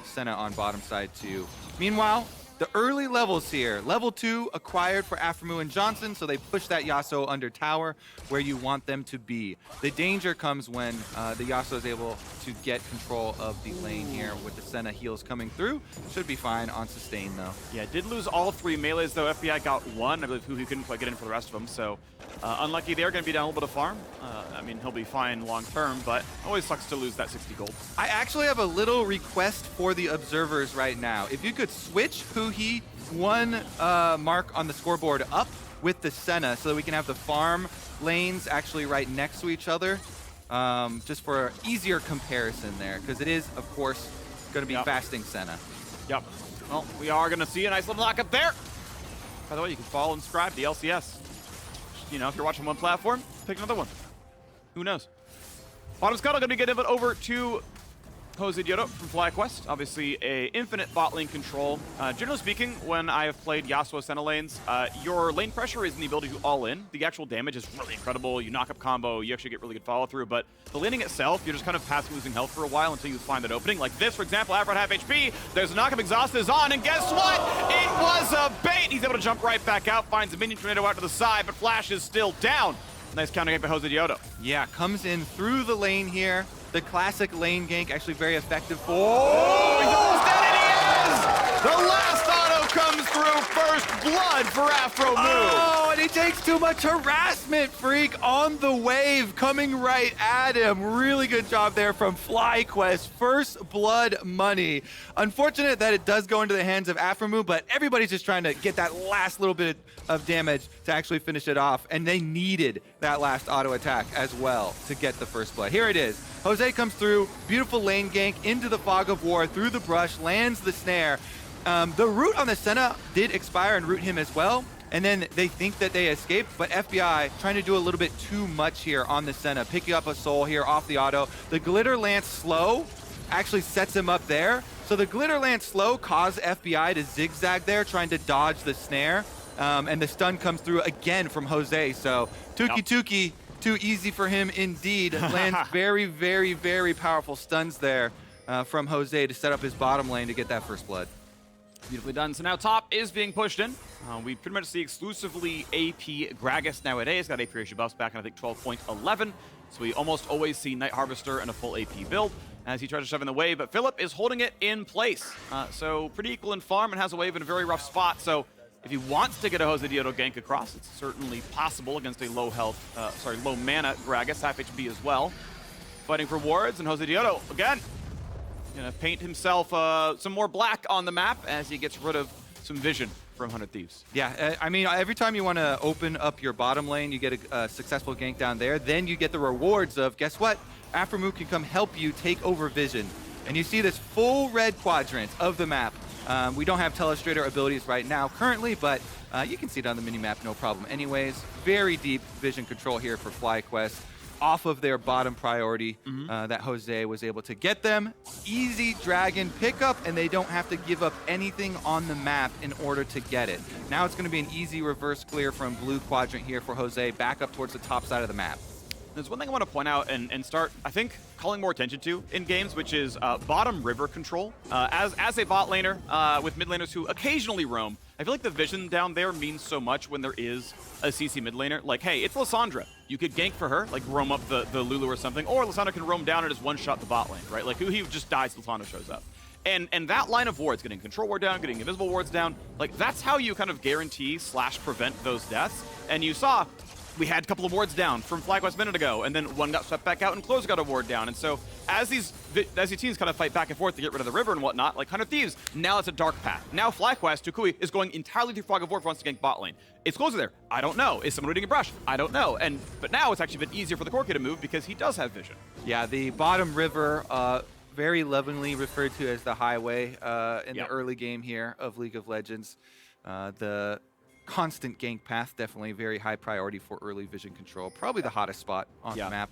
Senna on bottom side too. Meanwhile, the early levels here. Level 2 acquired for aphromoo and Johnsun, so they push that Yasuo under tower where you want them to be. The danger comes when the Yasuo is able to get control of the lane here with the Senna heals coming through. Should be fine on sustain though. Yeah, did lose all 3 melees though. FBI got 1. I believe huhi couldn't quite get in for the rest of them, so unlucky they're going to be down a little bit of farm. I mean, he'll be fine long term, but always sucks to lose that 60 gold. I actually have a little request for the observers right now. If you could switch huhi 1 mark on the scoreboard up with the Senna so that we can have the farm lanes actually right next to each other, just for easier comparison there, because it is, of course, going to be fasting Senna. Yep. Well, we are going to see a nice little knock up there. By the way, you can follow and subscribe to the LCS. You know, if you're watching one platform, pick another one. Who knows? Bottom Scuttle going to be getting it over to Josedeodo from FlyQuest. Obviously, a infinite bot lane control. Generally speaking, when I have played Yasuo Senna lanes, your lane pressure is in the ability to all in. The actual damage is really incredible. You knock up combo, you actually get really good follow through. But the laning itself, you're just kind of passive losing health for a while until you find that opening. Like this, for example, Afro at half HP. There's a knock-up exhaust is on, and guess what? It was a bait. He's able to jump right back out, finds a minion tornado out to the side, but Flash is still down. Nice counter gank by Josedeodo. Yeah, comes in through the lane here. The classic lane gank, actually very effective for... Oh, he's almost dead, and he is! The last auto comes through, first blood for aphromoo. Oh, and he takes too much harassment, Phreak, on the wave, coming right at him. Really good job there from FlyQuest. First blood money. Unfortunate that it does go into the hands of aphromoo, but everybody's just trying to get that last little bit of damage to actually finish it off, and they needed that last auto attack as well to get the first blood. Here it is. Jose comes through, beautiful lane gank into the fog of war, through the brush, lands the snare. The root on the Senna did expire and root him as well, and then they think that they escaped, but FBI trying to do a little bit too much here on the Senna, picking up a soul here off the auto. The Glitter Lance slow actually sets him up there, so the Glitter Lance slow caused FBI to zigzag there, trying to dodge the snare, and the stun comes through again from Jose, so toucouille, too easy for him indeed. Lands very, very, very powerful stuns there from Jose to set up his bottom lane to get that first blood. Beautifully done. So now top is being pushed in. We pretty much see exclusively AP Gragas nowadays. Got AP ratio buffs back in, I think, 12.11. So we almost always see Night Harvester and a full AP build as he tries to shove in the wave. But Philip is holding it in place. So pretty equal in farm and has a wave in a very rough spot. So if he wants to get a Josedeodo gank across, it's certainly possible against a low mana Gragas, half HP as well. Fighting for wards, and Josedeodo, again, gonna paint himself some more black on the map as he gets rid of some vision from 100 Thieves. Yeah, I mean, every time you want to open up your bottom lane, you get a successful gank down there, then you get the rewards of, guess what? aphromoo can come help you take over vision. And you see this full red quadrant of the map. We don't have Telestrator abilities right now currently, but you can see it on the mini-map, no problem anyways. Very deep vision control here for FlyQuest. Off of their bottom priority that Jose was able to get them. Easy dragon pickup, and they don't have to give up anything on the map in order to get it. Now it's going to be an easy reverse clear from blue quadrant here for Jose, back up towards the top side of the map. There's one thing I want to point out and start, I think, calling more attention to in games, which is bottom river control. As a bot laner with mid laners who occasionally roam, I feel like the vision down there means so much when there is a CC mid laner. Like, hey, it's Lissandra. You could gank for her, like roam up the Lulu or something, or Lissandra can roam down and just one-shot the bot lane, right? Like, huhi just dies, Lissandra shows up. And that line of wards, getting control ward down, getting invisible wards down, like, that's how you kind of guarantee / prevent those deaths. And you saw we had a couple of wards down from FlyQuest a minute ago, and then one got swept back out and Close got a ward down. And so as these teams kind of fight back and forth to get rid of the river and whatnot, like 100 Thieves, now it's a dark path. Now FlyQuest, toucouille, is going entirely through Fog of War once to gank bot lane. Is Closer there? I don't know. Is someone reading a brush? I don't know. But now it's actually been easier for the Corki to move because he does have vision. Yeah, the bottom river, very lovingly referred to as the highway in the early game here of League of Legends. The constant gank path, definitely very high priority for early vision control. Probably the hottest spot on the map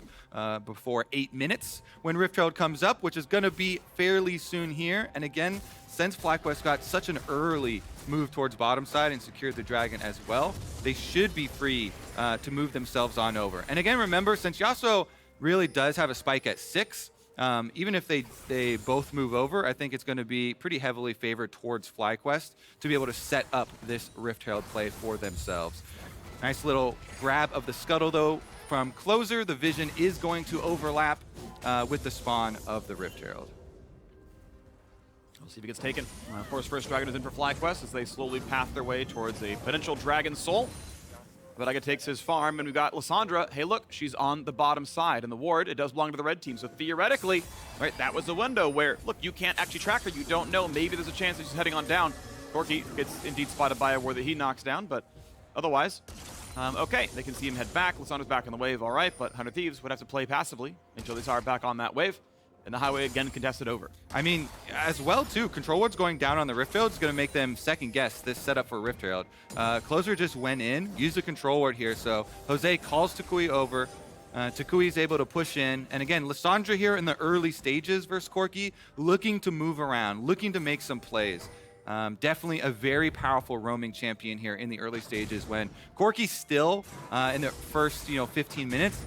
before 8 minutes when Rift Herald comes up, which is going to be fairly soon here. And again, since FlyQuest got such an early move towards bottom side and secured the dragon as well, they should be free to move themselves on over. And again, remember, since Yasuo really does have a spike at 6, even if they both move over, I think it's going to be pretty heavily favored towards FlyQuest to be able to set up this Rift Herald play for themselves. Nice little grab of the scuttle, though, from Closer. The vision is going to overlap with the spawn of the Rift Herald. We'll see if it gets taken. Of course, first dragon is in for FlyQuest as they slowly path their way towards a potential dragon soul. Abbedagge takes his farm, and we've got Lissandra. Hey, look, she's on the bottom side. And the ward, it does belong to the red team. So theoretically, right, that was a window where, look, you can't actually track her. You don't know. Maybe there's a chance that she's heading on down. Corki gets indeed spotted by a ward that he knocks down, but otherwise, okay, they can see him head back. Lissandra's back on the wave, all right, but 100 Thieves would have to play passively until they saw her back on that wave. And the highway again contested over. I mean, as well, too, control ward's going down on the Rift Herald is going to make them second guess this setup for Rift Herald. Closer just went in, used the control ward here, so Jose calls toucouille over. Toucouille is able to push in. And again, Lissandra here in the early stages versus Corki, looking to move around, looking to make some plays. Definitely a very powerful roaming champion here in the early stages when Corki still, in the first 15 minutes,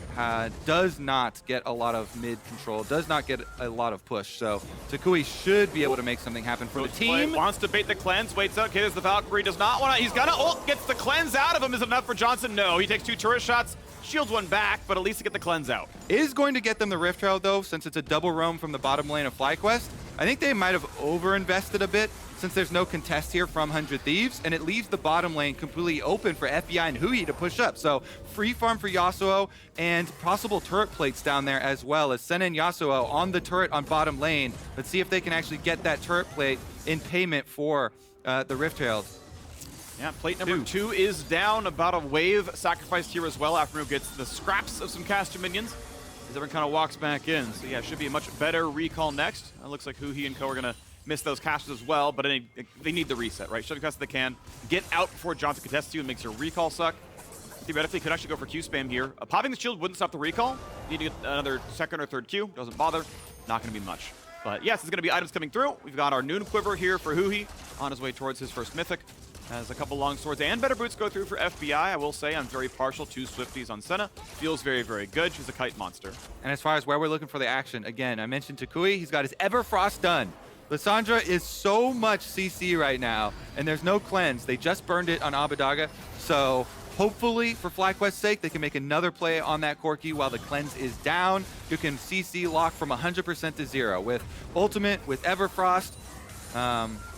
does not get a lot of mid control, does not get a lot of push. So toucouille should be able to make something happen for the team. Wants to bait the cleanse, waits out. Okay, there's the Valkyrie, does not want to. He's gonna ult, gets the cleanse out of him. Is it enough for Johnsun? No, he takes 2 turret shots. Shields one back, but at least to get the cleanse out. Is going to get them the Rift Herald, though, since it's a double roam from the bottom lane of FlyQuest. I think they might have over-invested a bit since there's no contest here from 100 Thieves, and it leaves the bottom lane completely open for FBI and huhi to push up. So free farm for Yasuo and possible turret plates down there as well as Senna and Yasuo on the turret on bottom lane. Let's see if they can actually get that turret plate in payment for the Rift Herald. Yeah, plate number 2 is down. About a wave sacrificed here as well. aphromoo gets the scraps of some caster minions as everyone kind of walks back in. So yeah, should be a much better recall next. It looks like huhi and co are going to miss those casters as well, but they need the reset, right? Shove the cast they can. Get out before Johnsun contests you and makes your recall suck. Theoretically, could actually go for Q spam here. Popping the shield wouldn't stop the recall. Need to get another second or third Q. Doesn't bother. Not going to be much. But yes, it's going to be items coming through. We've got our Noon Quiver here for huhi on his way towards his first mythic. As a couple long swords and better boots go through for FBI. I will say I'm very partial to Swifties on Senna. Feels very, very good. She's a kite monster. And as far as where we're looking for the action, again, I mentioned toucouille. He's got his Everfrost done. Lissandra is so much CC right now, and there's no cleanse. They just burned it on Abbedagge, so hopefully, for FlyQuest's sake, they can make another play on that Corki while the cleanse is down. You can CC lock from 100% to 0. With Ultimate, with Everfrost,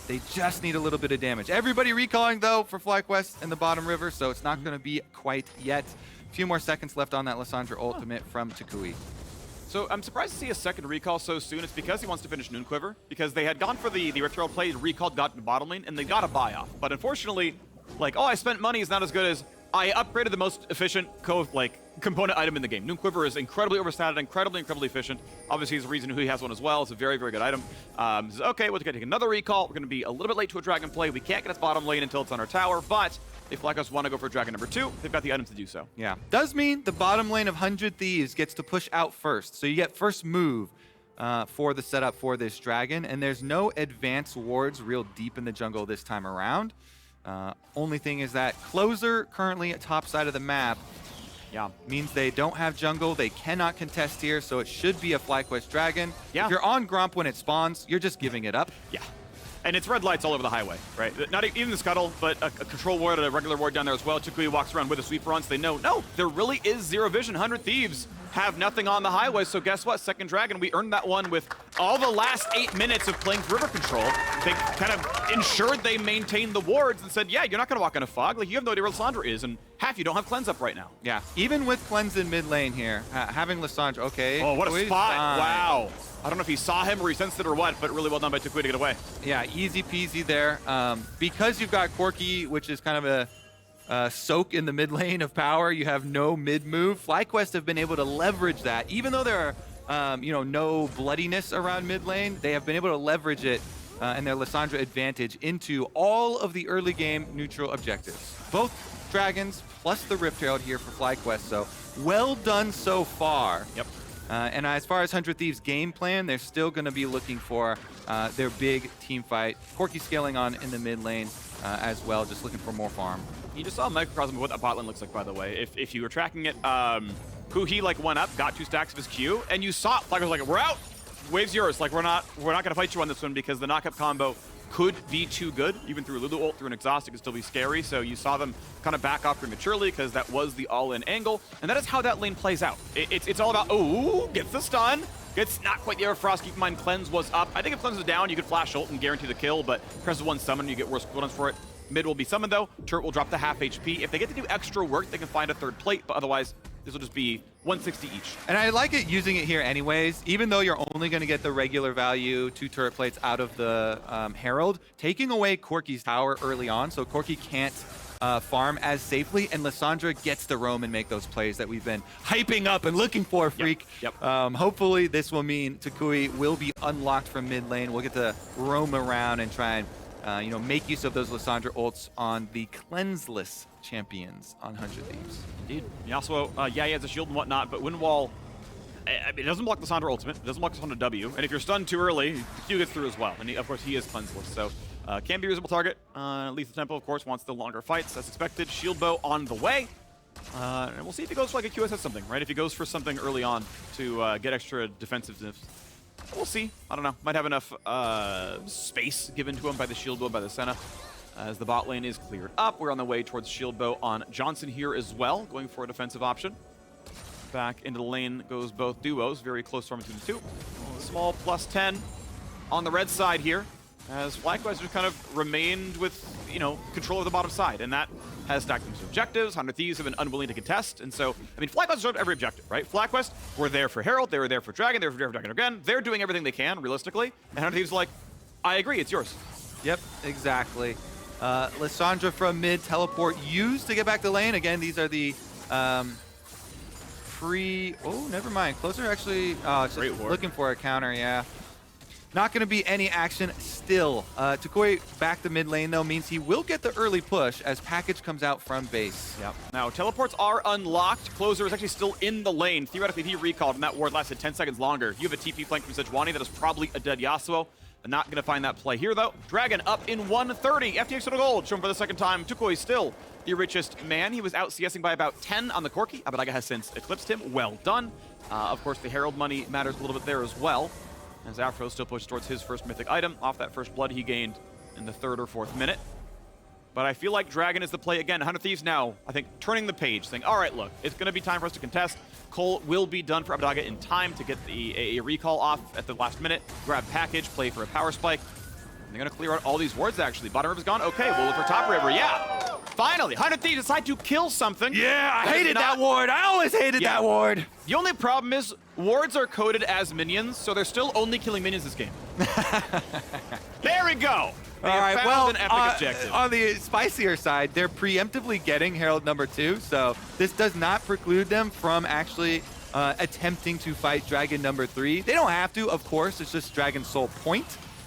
they just need a little bit of damage. Everybody recalling, though, for FlyQuest in the bottom river, so it's not going to be quite yet. A few more seconds left on that Lissandra Ultimate from toucouille. So I'm surprised to see a second recall so soon. It's because he wants to finish Noon Quiver, because they had gone for the Rift Herald play, recalled, got in the bottom lane, and they got a buy-off. But unfortunately, like, oh, I spent money is not as good as I upgraded the most efficient component item in the game. Noon Quiver is incredibly overstated, incredibly efficient. Obviously, there's a reason who has one as well. It's a very, very good item. Says, okay, we're going to take another recall. We're going to be a little bit late to a dragon play. We can't get its bottom lane until it's on our tower, but if FlyQuest want to go for dragon number 2, they've got the items to do so. Yeah. Does mean the bottom lane of 100 Thieves gets to push out first. So you get first move for the setup for this dragon, and there's no advanced wards real deep in the jungle this time around. Only thing is that Closer currently at top side of the map means they don't have jungle. They cannot contest here, so it should be a FlyQuest dragon. Yeah. If you're on Gromp when it spawns, you're just giving it up. Yeah. And it's red lights all over the highway, right? Not even the scuttle, but a control ward, a regular ward down there as well. toucouille walks around with a sweeper on, so they know, no, there really is zero vision. 100 Thieves have nothing on the highway, so guess what? Second dragon, we earned that one with all the last 8 minutes of playing river control. They kind of ensured they maintained the wards and said, yeah, you're not going to walk in a fog. Like, you have no idea where Lissandra is, and half you don't have cleanse up right now. Yeah, even with cleanse in mid lane here, having Lissandra, okay. Oh, what a spot. Wow. I don't know if he saw him or he sensed it or what, but really well done by toucouille to get away. Yeah, easy peasy there. Because you've got Corki, which is kind of a soak in the mid lane of power, you have no mid move. FlyQuest have been able to leverage that. Even though there are no bloodiness around mid lane, they have been able to leverage it and their Lissandra advantage into all of the early game neutral objectives. Both dragons plus the Rift Herald here for FlyQuest, so well done so far. Yep. And as far as 100 Thieves' game plan, they're still going to be looking for their big team fight. Corki scaling on in the mid lane as well, just looking for more farm. You just saw a microcosm of what that bot lane looks like, by the way. If you were tracking it, huhi like went up, got 2 stacks of his Q, and you saw FlyQuest was like, we're out, wave's yours. Like we're not gonna fight you on this one because the knockup combo could be too good. Even through Lulu ult, through an exhaust, it could still be scary. So you saw them kind of back off prematurely because that was the all-in angle, and that is how that lane plays out. It's all about, oh, gets the stun. Gets not quite the Aerofrost. Keep in mind, Cleanse was up. I think if Cleanse was down, you could flash ult and guarantee the kill, but presses 1 summon, you get worse cooldowns for it. Mid will be summoned though. Turret will drop to half HP. If they get to do extra work, they can find a 3rd plate, but otherwise, this will just be 160 each. And I like it using it here anyways, even though you're only going to get the regular value 2 turret plates out of the Herald, taking away Corki's tower early on, so Corki can't farm as safely, and Lissandra gets to roam and make those plays that we've been hyping up and looking for, Phreak. Yep. Hopefully this will mean toucouille will be unlocked from mid lane. We'll get to roam around and try and make use of those Lissandra ults on the cleanseless champions on 100 Thieves. Indeed. Yasuo, yeah, he has a shield and whatnot, but Windwall, I mean, it doesn't block Lissandra ultimate, it doesn't block Lissandra W, and if you're stunned too early, the Q gets through as well. And of course, he is cleanseless, so can be a reasonable target. Lethal Tempo, of course, wants the longer fights, as expected. Shield Bow on the way. And we'll see if he goes for like a QSS something, right? If he goes for something early on to get extra defensiveness. We'll see. I don't know. Might have enough space given to him by the Shield Bow, by the Senna. As the bot lane is cleared up, we're on the way towards Shield Bow on Johnsun here as well, going for a defensive option. Back into the lane goes both duos, very close farm between the two. A small +10 on the red side here, as FlyQuest just kind of remained with, control of the bottom side, and that has stacked them some objectives. 100 Thieves have been unwilling to contest, and so, I mean, FlyQuest served every objective, right? FlyQuest were there for Herald, they were there for Dragon, they were there for Dragon again. They're doing everything they can, realistically, and 100 Thieves are like, I agree, it's yours. Yep, exactly. Lissandra from mid, teleport used to get back to lane. Again, these are the oh, never mind. Closer actually, it's just looking for a counter, yeah. Not going to be any action still. toucouille back to mid lane, though, means he will get the early push as package comes out from base. Yep. Now, teleports are unlocked. Closer is actually still in the lane. Theoretically, if he recalled and that ward lasted 10 seconds longer, you have a TP flank from Sejuani that is probably a dead Yasuo. Not going to find that play here, though. Dragon up in 130. FTX to the gold, shown for the second time. toucouille still the richest man. He was out CSing by about 10 on the Corki. Abbedagge has since eclipsed him. Well done. Of course, the Herald money matters a little bit there as well, as aphromoo still pushes towards his first mythic item off that first blood he gained in the 3rd or 4th minute. But I feel like Dragon is the play again. 100 Thieves now, I think, turning the page, saying, all right, look, it's going to be time for us to contest. Cole will be done for Abbedagge in time to get a recall off at the last minute, grab package, play for a power spike. And they're going to clear out all these wards, actually. Bottom river's gone. Okay, we'll look for top river. Yeah. Finally, 100 Thieves decide to kill something. Yeah, I hated that ward. I always hated that ward. The only problem is wards are coded as minions, so they're still only killing minions this game. There we go. They all right, found well, an epic objective. On the spicier side, they're preemptively getting Herald number 2, so this does not preclude them from actually attempting to fight Dragon number 3. They don't have to, of course. It's just Dragon Soul Point.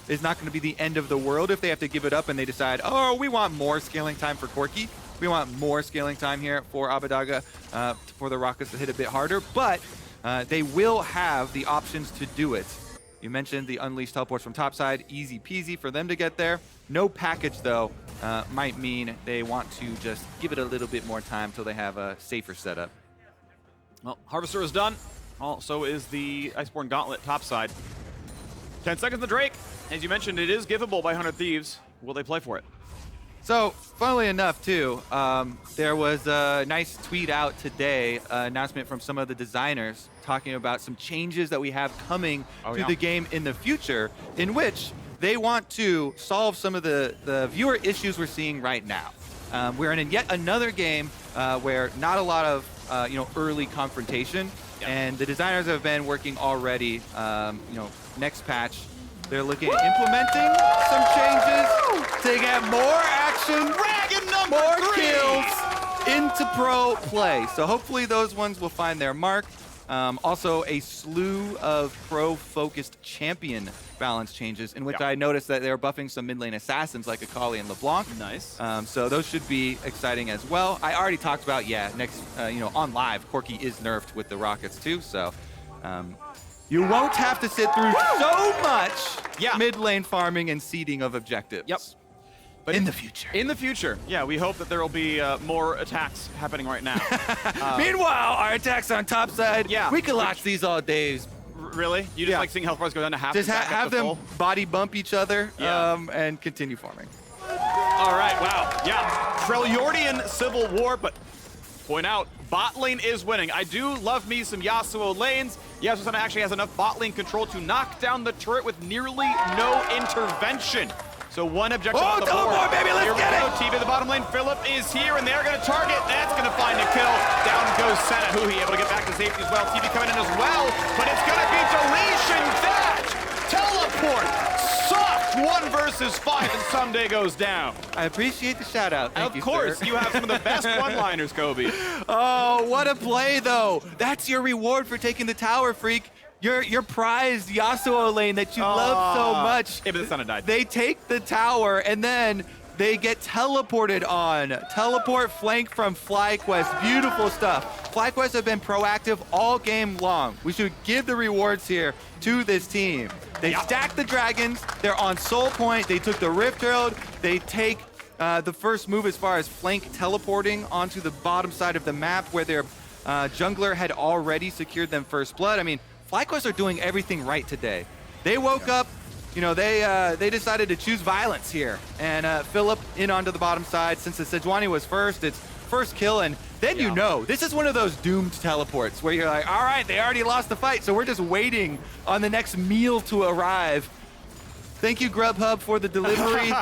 It's not going to be the end of the world if they have to give it up and they decide, oh, we want more scaling time for Corki. We want more scaling time here for Abbedagge, for the Rockets to hit a bit harder, but they will have the options to do it. You mentioned the unleashed teleports from topside, easy peasy for them to get there. No package, though, might mean they want to just give it a little bit more time till they have a safer setup. Well, Harvester is done. Also is the Iceborne Gauntlet topside. 10 seconds to Drake. As you mentioned, it is givable by 100 Thieves. Will they play for it? So, funnily enough, too, there was a nice tweet out today, announcement from some of the designers talking about some changes that we have coming to the game in the future, in which they want to solve some of the viewer issues we're seeing right now. We're in yet another game where not a lot of early confrontation, and the designers have been working already. Next patch, they're looking at implementing some changes to get more action, more kills into pro play. So hopefully those ones will find their mark. Also, a slew of pro-focused champion balance changes, in which I noticed that they're buffing some mid lane assassins like Akali and LeBlanc. Nice. So those should be exciting as well. I already talked about, next, on live, Corki is nerfed with the rockets too. So you won't have to sit through so much mid lane farming and seeding of objectives. Yep. But in the future. In the future, yeah, we hope that there will be more attacks happening right now. Meanwhile, our attacks on top side, we can watch these all days. Really? You just like seeing health bars go down to half? Just have them full? body bump each other and continue farming. All right, wow. Yeah, Freljordian Civil War, but point out, bot lane is winning. I do love me some Yasuo lanes. Yasuo actually has enough bot lane control to knock down the turret with nearly no intervention. So one objective on the board. Teleport, baby, let's get it! TP the bottom lane. Philip is here, and they're going to target. That's going to find a kill. Down goes Senna. Huhi able to get back to safety as well. TP coming in as well, but it's going to be deletion dash. Teleport. Soft 1 versus 5, and Ssumday goes down. I appreciate the shout out. Thank you, of course, sir. you have some of the best one-liners, Kobe. Oh, what a play, though. That's your reward for taking the tower, Phreak. Your prized Yasuo lane that you love so much. Yeah, but the Senna died. They take the tower, and then they get teleported on. Teleport flank from FlyQuest. Beautiful stuff. FlyQuest have been proactive all game long. We should give the rewards here to this team. They stack the dragons. They're on soul point. They took the Rift Herald. They take the first move as far as flank teleporting onto the bottom side of the map where their jungler had already secured them first blood. I mean, FlyQuest are doing everything right today. They woke up, they decided to choose violence here. And Philip in onto the bottom side. Since the Sejuani was first, it's first kill. And then this is one of those doomed teleports where you're like, all right, they already lost the fight, so we're just waiting on the next meal to arrive. Thank you, Grubhub, for the delivery.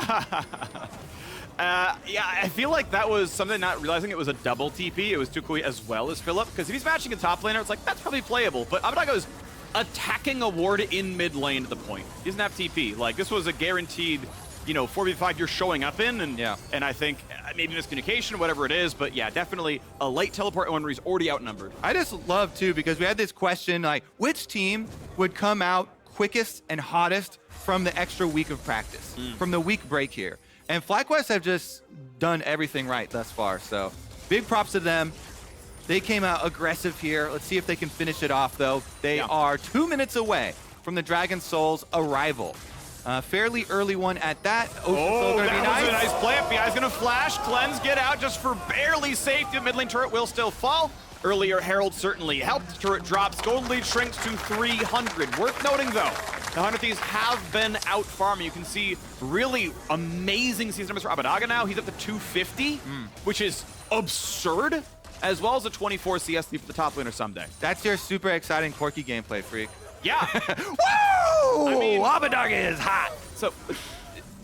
I feel like that was something, not realizing it was a double TP. It was toucouille as well as Philip, because if he's matching a top laner, it's like, that's probably playable. But Abbedagge is attacking a ward in mid lane to the point. He doesn't have TP. Like, this was a guaranteed, 4v5 you're showing up in, and I think maybe miscommunication, whatever it is, but yeah, definitely a late teleport when he's already outnumbered. I just love, too, because we had this question, like, which team would come out quickest and hottest from the extra week of practice, from the week break here? And FlyQuest have just done everything right thus far, so big props to them. They came out aggressive here. Let's see if they can finish it off, though. They are 2 minutes away from the Dragon Soul's arrival. Fairly early one at that. Ocean Soul gonna be nice. Was a nice play. FBI's gonna flash, cleanse, get out just for barely safety. Mid lane turret will still fall. Earlier Herald certainly helped. Turret drops. Gold lead shrinks to 300. Worth noting, though, the 100 Thieves have been out farming. You can see really amazing season numbers for Abbedagge now. He's up to 250, which is absurd, as well as a 24 CSD for the top laner Ssumday. That's your super exciting Corki gameplay, Phreak. Yeah. Woo! I mean, Abbedagge is hot. So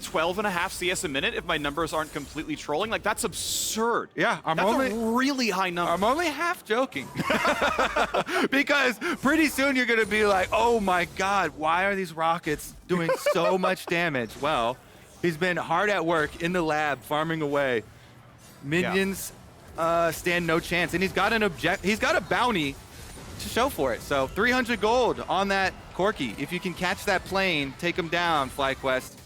12.5 CS a minute, if my numbers aren't completely trolling, like, that's absurd. Yeah, that's a really high number. I'm only half joking. Because pretty soon you're going to be like, oh my God, why are these rockets doing so much damage? Well, he's been hard at work in the lab, farming away. Minions stand no chance. And he's got a bounty to show for it. So 300 gold on that Corki. If you can catch that plane, take him down, FlyQuest.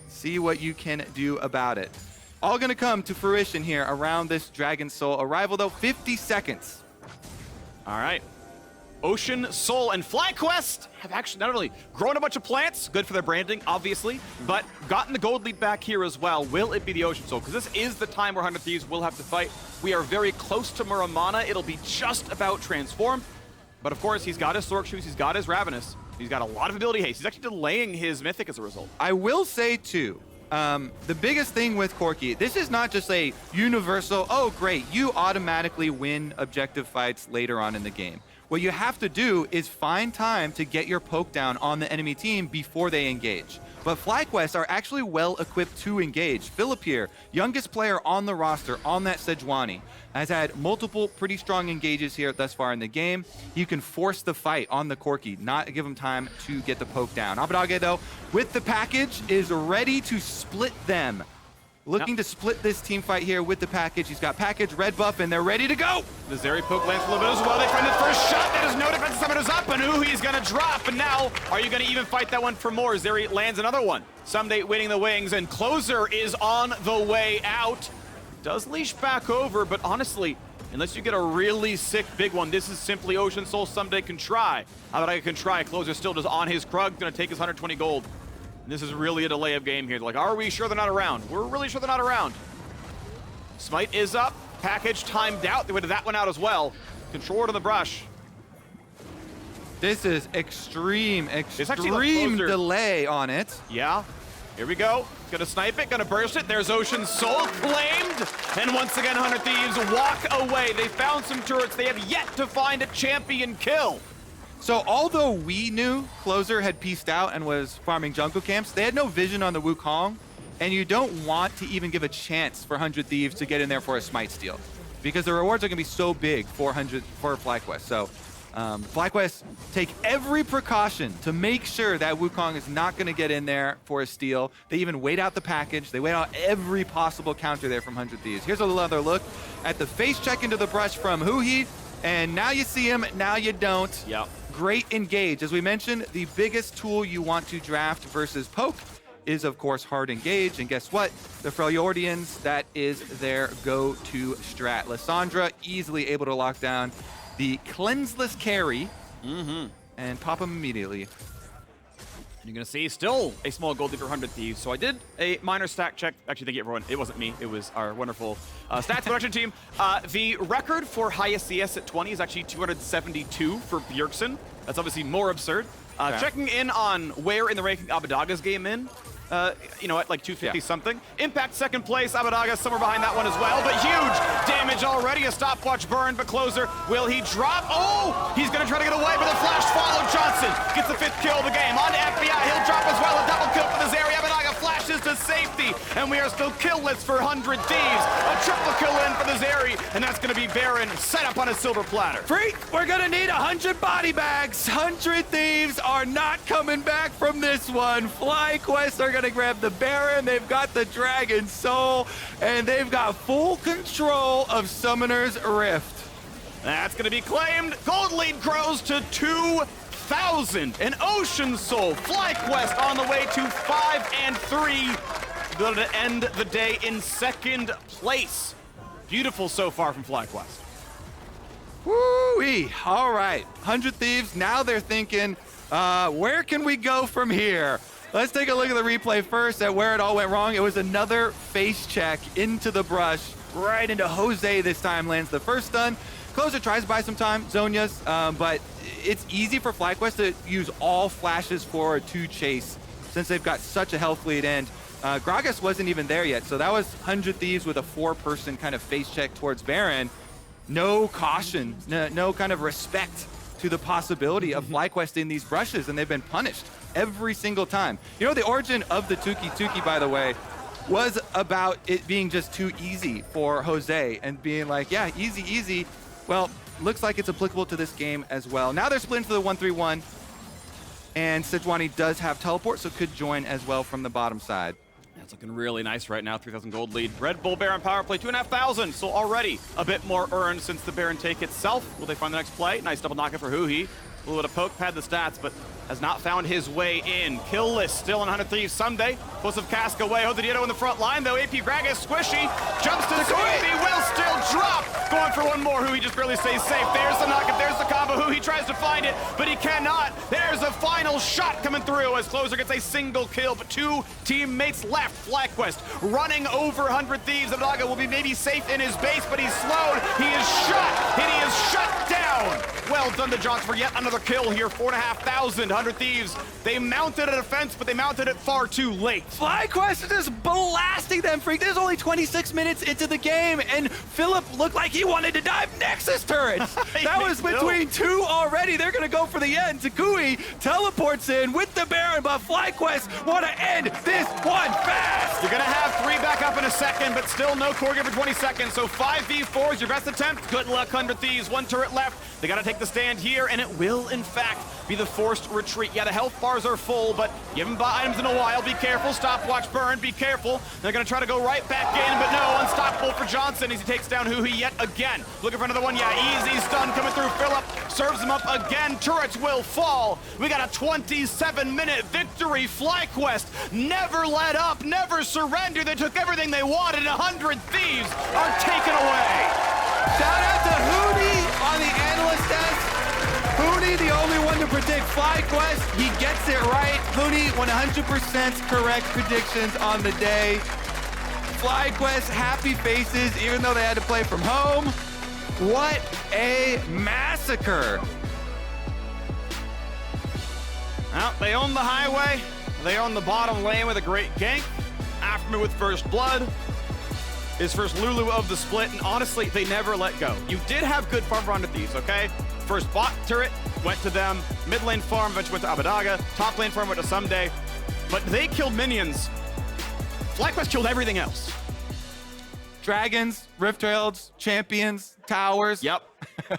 See what you can do about it. All gonna come to fruition here around this Dragon Soul arrival, though. 50 seconds. All right. Ocean, Soul, and FlyQuest have actually not only grown a bunch of plants, good for their branding, obviously, but gotten the gold lead back here as well. Will it be the Ocean Soul? Because this is the time where 100 Thieves will have to fight. We are very close to Muramana. It'll be just about transformed. But of course, he's got his Sork Shoes, he's got his Ravenous. He's got a lot of ability haste. He's actually delaying his Mythic as a result. I will say, too, the biggest thing with Corki, this is not just a universal, oh, great, you automatically win objective fights later on in the game. What you have to do is find time to get your poke down on the enemy team before they engage. But FlyQuest are actually well equipped to engage. Philip here, youngest player on the roster on that Sejuani, has had multiple pretty strong engages here thus far in the game. You can force the fight on the Corki, not give him time to get the poke down. Abbedagge, though, with the package, is ready to split them. looking to split this team fight here with the package. He's got package, red buff, and they're ready to go. The Zeri poke lands for a little bit as well. They find the first shot. There's no defense. Summoner's up, and huhi's gonna drop. And now, are you gonna even fight that one for more? Zeri lands another one. Ssumday winning the wings, and Closer is on the way out. Does leash back over, but honestly, unless you get a really sick big one, this is simply Ocean Soul. Ssumday can try. Abbedagge can try. Closer still just on his Krug, gonna take his 120 gold. And this is really a delay of game here. Like, are we sure they're not around? We're really sure they're not around. Smite is up. Package timed out. They waited that one out as well. Control to the brush. This is extreme closer. delay on it. Yeah. Here we go. Gonna snipe it, gonna burst it. There's Ocean Soul claimed. And once again, 100 Thieves walk away. They found some turrets. They have yet to find a champion kill. So although we knew Closer had pieced out and was farming jungle camps, they had no vision on the Wukong, and you don't want to even give a chance for 100 Thieves to get in there for a smite steal, because the rewards are gonna be so big for FlyQuest. So FlyQuest take every precaution to make sure that Wukong is not gonna get in there for a steal. They even wait out the package. They wait out every possible counter there from 100 Thieves. Here's another look at the face check into the brush from huhi, and now you see him, now you don't. Yep. Great engage. As we mentioned, the biggest tool you want to draft versus poke is, of course, hard engage. And guess what? The Freljordians, that is their go-to strat. Lissandra easily able to lock down the cleanseless carry and pop him immediately. You're gonna see still a small gold lead for 100 Thieves. So I did a minor stack check. Actually, thank you everyone. It wasn't me. It was our wonderful stats production team. The record for highest CS at 20 is actually 272 for Bjergsen. That's obviously more absurd. Checking in on where in the ranking Abbedagge's game in. You know, at like 250 something. Impact second place, Abbedagge somewhere behind that one as well, but huge damage already. A stopwatch burn, but Closer, will he drop? Oh, he's gonna try to get away, but the flash follow. Johnsun gets the 5th kill of the game. On to FBI, he'll drop as well. A double kill for the Zeri. Abbedagge flashes to safety, and we are still killless for 100 Thieves. A triple kill in for the Zeri, and that's gonna be Baron set up on a silver platter. Phreak, we're gonna need 100 body bags. 100 Thieves are not coming back from this one. FlyQuest are gonna grab the Baron. They've got the Dragon Soul, and they've got full control of Summoner's Rift. That's gonna be claimed. Gold lead grows to 2,000. An Ocean Soul. FlyQuest on the way to 5 and 3. Going to end the day in 2nd place. Beautiful so far from FlyQuest. Woo-wee. All right, 100 Thieves, now they're thinking, where can we go from here? Let's take a look at the replay first at where it all went wrong. It was another face check into the brush, right into Jose this time, lands the first stun. Closer tries to buy some time, Zhonya's, but it's easy for FlyQuest to use all flashes forward to chase since they've got such a health lead, and Gragas wasn't even there yet, so that was 100 Thieves with a 4-person kind of face check towards Baron. No caution, no kind of respect to the possibility of FlyQuest in these brushes, and they've been punished every single time. You know, the origin of the Tuki, by the way, was about it being just too easy for Jose and being like, yeah, easy, easy. Well, looks like it's applicable to this game as well. Now they're split into the 1-3-1, and Sejuani does have teleport, so could join as well from the bottom side. That's looking really nice right now. 3,000 gold lead. Red Bull Baron power play, 2,500. So already a bit more earned since the Baron take itself. Will they find the next play? Nice double knockout for huhi. A little bit of poke, pad the stats, but has not found his way in. Kill list still on 100 Thieves. Ssumday, explosive cask away. Josedeodo in the front line, though. AP Gragas, squishy, jumps to safety, will still drop. Going for one more. huhi just barely stays safe. There's the knockup, there's the combo. huhi tries to find it, but he cannot. There's a final shot coming through as Closer gets a single kill, but 2 teammates left. FlyQuest running over 100 Thieves. Abbedagge will be maybe safe in his base, but he's slowed. He is shot, and he is shut down. Well done to Johnsun for yet another kill here. 4,500. 100 Thieves. They mounted a defense, but they mounted it far too late. FlyQuest is just blasting them, Phreak. There's only 26 minutes into the game, and Philip looked like he wanted to dive Nexus turrets. That was between 2 already. They're going to go for the end. toucouille teleports in with the Baron, but FlyQuest want to end this one fast. You're going to have 3 back up in a second, but still no Corki for 20 seconds. So 5v4 is your best attempt. Good luck, 100 Thieves. 1 turret left. They got to take the stand here, and it will, in fact, be the forced retreat. Yeah, the health bars are full, but you haven't bought items in a while. Be careful. Stopwatch burn. Be careful. They're going to try to go right back in, but no. Unstoppable for Johnsun as he takes down Huhi yet again. Looking for another one. Yeah, easy stun coming through. Philip serves him up again. Turrets will fall. We got a 27-minute victory. FlyQuest never let up, never surrender. They took everything they wanted. 100 Thieves are taken away. Shout out to Huhi on the analyst desk. Huhi, the only one to predict FlyQuest. He gets it right. Huhi, 100% correct predictions on the day. FlyQuest, happy faces, even though they had to play from home. What a massacre. Well, they own the highway. They own the bottom lane with a great gank. aphromoo with first blood. His first Lulu of the split, and honestly, they never let go. You did have good farm for 100 Thieves, okay? First bot turret went to them. Mid lane farm eventually went to Abbedagge. Top lane farm went to Ssumday. But they killed minions. FlyQuest killed everything else. Dragons, Rift Heralds, champions, towers. Yep.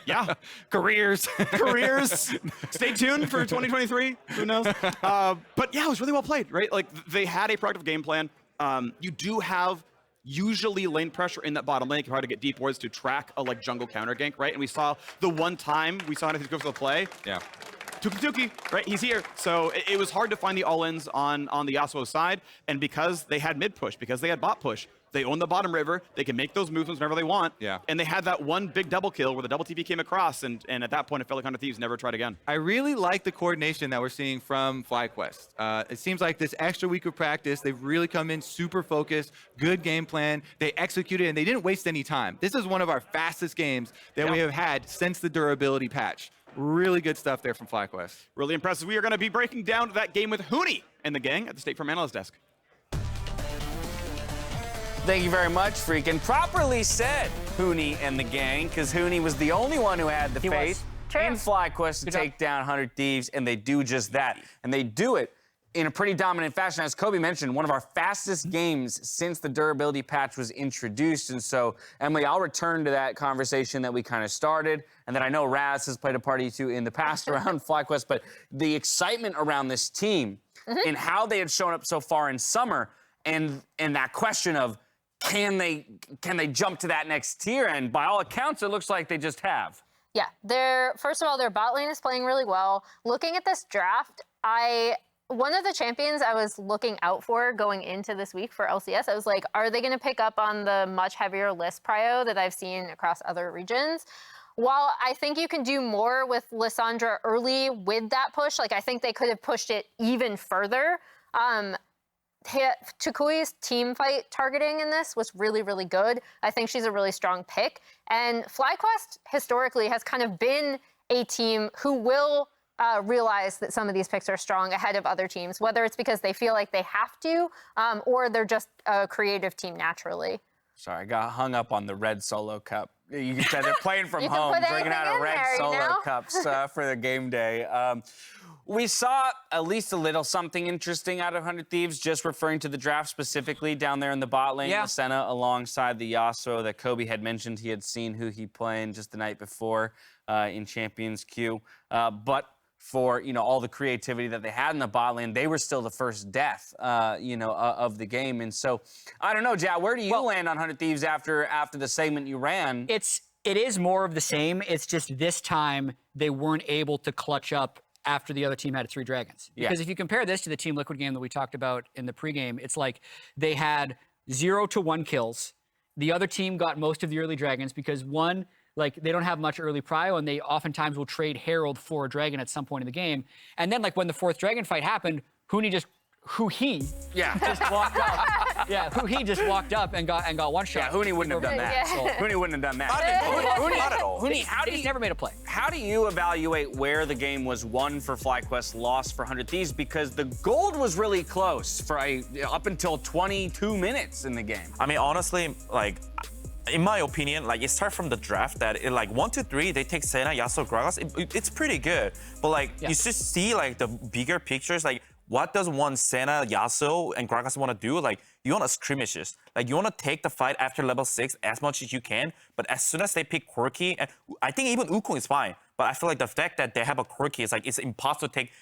Yeah. Careers. Careers. Stay tuned for 2023. Who knows? But yeah, it was really well played, right? Like, they had a productive game plan. You do have usually lane pressure in that bottom lane. You can try to get deep wards to track a jungle counter gank, right? And we saw the one time we saw anything go for the play. Yeah. Tuki, right? He's here. So it was hard to find the all-ins on the Yasuo side. And because they had mid push, because they had bot push, they own the bottom river. They can make those movements whenever they want. Yeah. And they had that one big double kill where the double TP came across. And at that point, it felt like 100 Thieves never tried again. I really like the coordination that we're seeing from FlyQuest. It seems like this extra week of practice, they've really come in super focused, good game plan. They executed and they didn't waste any time. This is one of our fastest games that we have had since the durability patch. Really good stuff there from FlyQuest. Really impressive. We are going to be breaking down that game with Huhi and the gang at the State Farm Analyst Desk. Thank you very much, Phreak. And properly said, Huhi and the gang, because Huhi was the only one who had the faith in FlyQuest to take down 100 Thieves, and they do just that. And they do it in a pretty dominant fashion. As Kobe mentioned, one of our fastest games since the durability patch was introduced. And so, Emily, I'll return to that conversation that we kind of started, and that I know Raz has played a party to in the past around FlyQuest, but the excitement around this team and how they had shown up so far in summer, and that question of, can they jump to that next tier? And by all accounts, it looks like they just have. Yeah, first of all, their bot lane is playing really well. Looking at this draft, one of the champions I was looking out for going into this week for LCS, I was like, are they going to pick up on the much heavier list prio that I've seen across other regions? While I think you can do more with Lissandra early with that push, like I think they could have pushed it even further. Toucouille's team fight targeting in this was really, really good. I think she's a really strong pick. And FlyQuest historically has kind of been a team who will realize that some of these picks are strong ahead of other teams, whether it's because they feel like they have to, or they're just a creative team naturally. Sorry, I got hung up on the red solo cup. You said they're playing from home, put bringing out a red there, solo cups for the game day. We saw at least a little something interesting out of 100 Thieves, just referring to the draft specifically down there in the bot lane, the Senna alongside the Yasuo that Kobe had mentioned he had seen Huhi playing just the night before in Champions Queue. But for all the creativity that they had in the bot lane, they were still the first death of the game. And so I don't know, Jad, where do you land on 100 Thieves after the segment you ran? It is more of the same. It's just this time they weren't able to clutch up after the other team had 3 dragons. Because if you compare this to the Team Liquid game that we talked about in the pregame, it's like they had 0 to 1 kills. The other team got most of the early dragons because one, like they don't have much early prio, and they oftentimes will trade Herald for a dragon at some point in the game. And then like when the 4th dragon fight happened, Huhi just walked up. Huhi just walked up and got one shot. Yeah, Huhi wouldn't have done that. Huhi wouldn't have done that. Not at all. Huhi never made a play. How do you evaluate where the game was won for FlyQuest, lost for 100 Thieves? Because the gold was really close for up until 22 minutes in the game. I mean, honestly, in my opinion, it starts from the draft that 1, 2, 3, they take Senna, Yasuo, Gragas. It's pretty good, but you just see the bigger pictures. What does one Senna, Yasuo, and Gragas want to do? You want to skirmishes. You want to take the fight after level 6 as much as you can, but as soon as they pick Corki, and I think even Wukong is fine, But I feel like the fact that they have a Corki is like it's impossible to take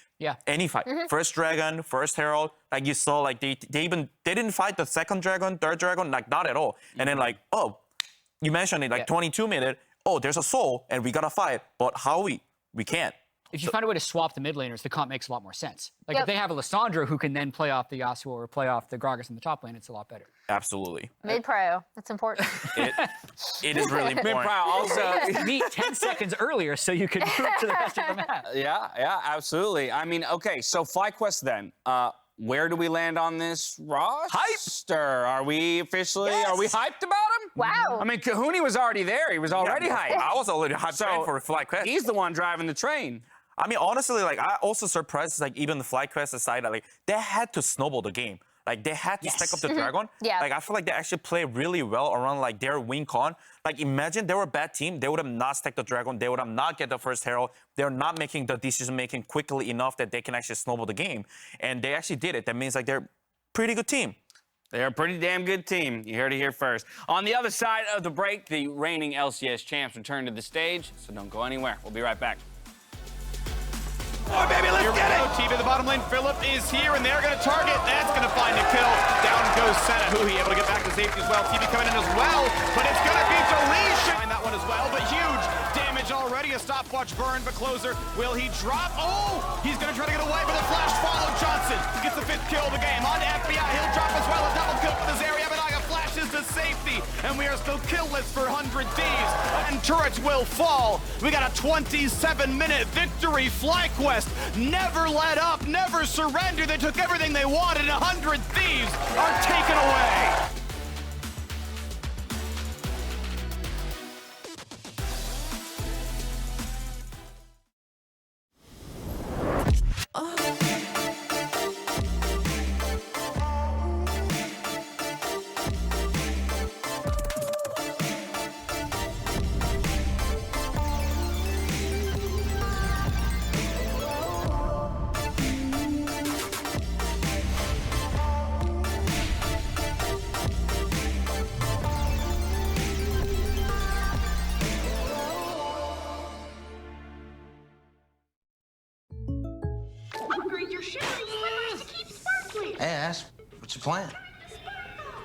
any fight. First dragon, first herald, like you saw, like they didn't fight the second dragon, third dragon, like not at all. And then like, oh, you mentioned it, like 22 minutes. Oh, there's a soul, and we gotta fight. But how we can't. If you find a way to swap the mid laners, the comp makes a lot more sense. Like if they have a Lissandra who can then play off the Yasuo or play off the Gragas in the top lane, it's a lot better. Absolutely. Mid-prio, that's important. It is really important. Mid-prio also. Meet 10 seconds earlier so you can move to the rest of the map. Yeah, absolutely. I mean, okay, so FlyQuest then. Where do we land on this roster? Are we officially, are we hyped about him? Wow. I mean, Huhi was already there. He was already hyped. I was already hyped for FlyQuest. He's the one driving the train. I mean, honestly, like, I also surprised, like, even the FlyQuest aside, like, they had to snowball the game. Like, they had to stack up the dragon. Like, I feel like they actually play really well around, like, their win con. Like, imagine they were a bad team. They would have not stacked the dragon. They would have not get the first herald. They're not making the decision-making quickly enough that they can actually snowball the game. And they actually did it. That means, like, they're a pretty good team. They're a pretty damn good team. You heard it here first. On the other side of the break, the reigning LCS champs return to the stage, so don't go anywhere. We'll be right back. Oh, baby, let's get it! Team in the bottom lane, Philip is here, and they're going to target. That's going to find a kill. Down goes Senna. Huhi able to get back to safety as well. TV coming in as well, but it's going to be deletion. Find that one as well, but huge damage already. A stopwatch burn, but closer. Will he drop? Oh, he's going to try to get away, but a flash follow. Johnsun gets the 5th kill of the game. On to FBI, he'll drop as well. A double kill for the Zeri. Abbedagge flashes to safety, and we are still killless for 100 Thieves. And turrets will fall. We got a 27-minute victory. FlyQuest never let up, never surrender. They took everything they wanted, and 100 Thieves are taken away. Hey, Ash, what's your plan?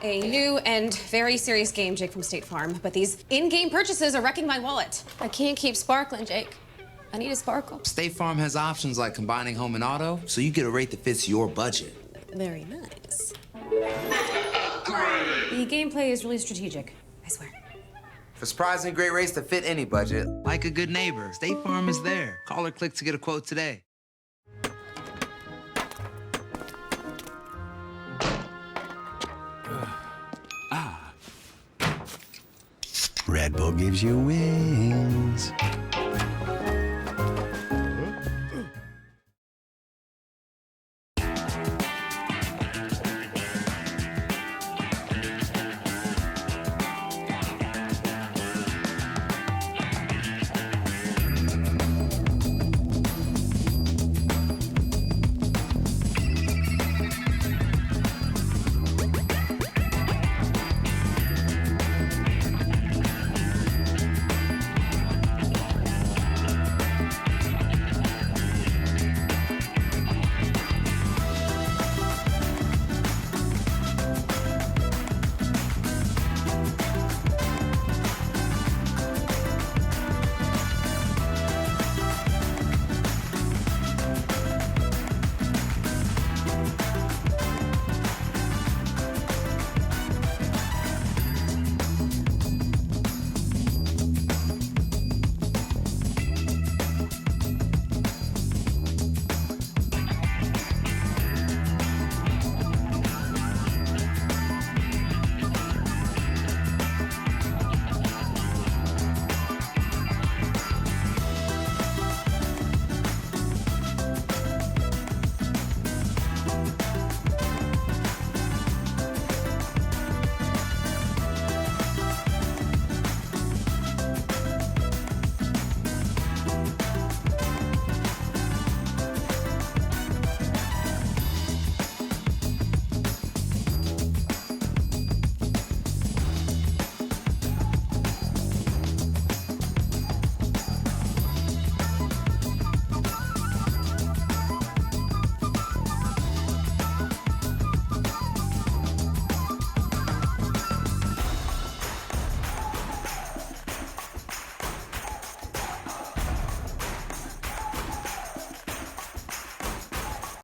A new and very serious game, Jake from State Farm, but these in-game purchases are wrecking my wallet. I can't keep sparkling, Jake. I need a sparkle. State Farm has options like combining home and auto, so you get a rate that fits your budget. Very nice. The gameplay is really strategic, I swear. For surprisingly great rates that fit any budget, like a good neighbor, State Farm is there. Call or click to get a quote today. Red Bull gives you wings.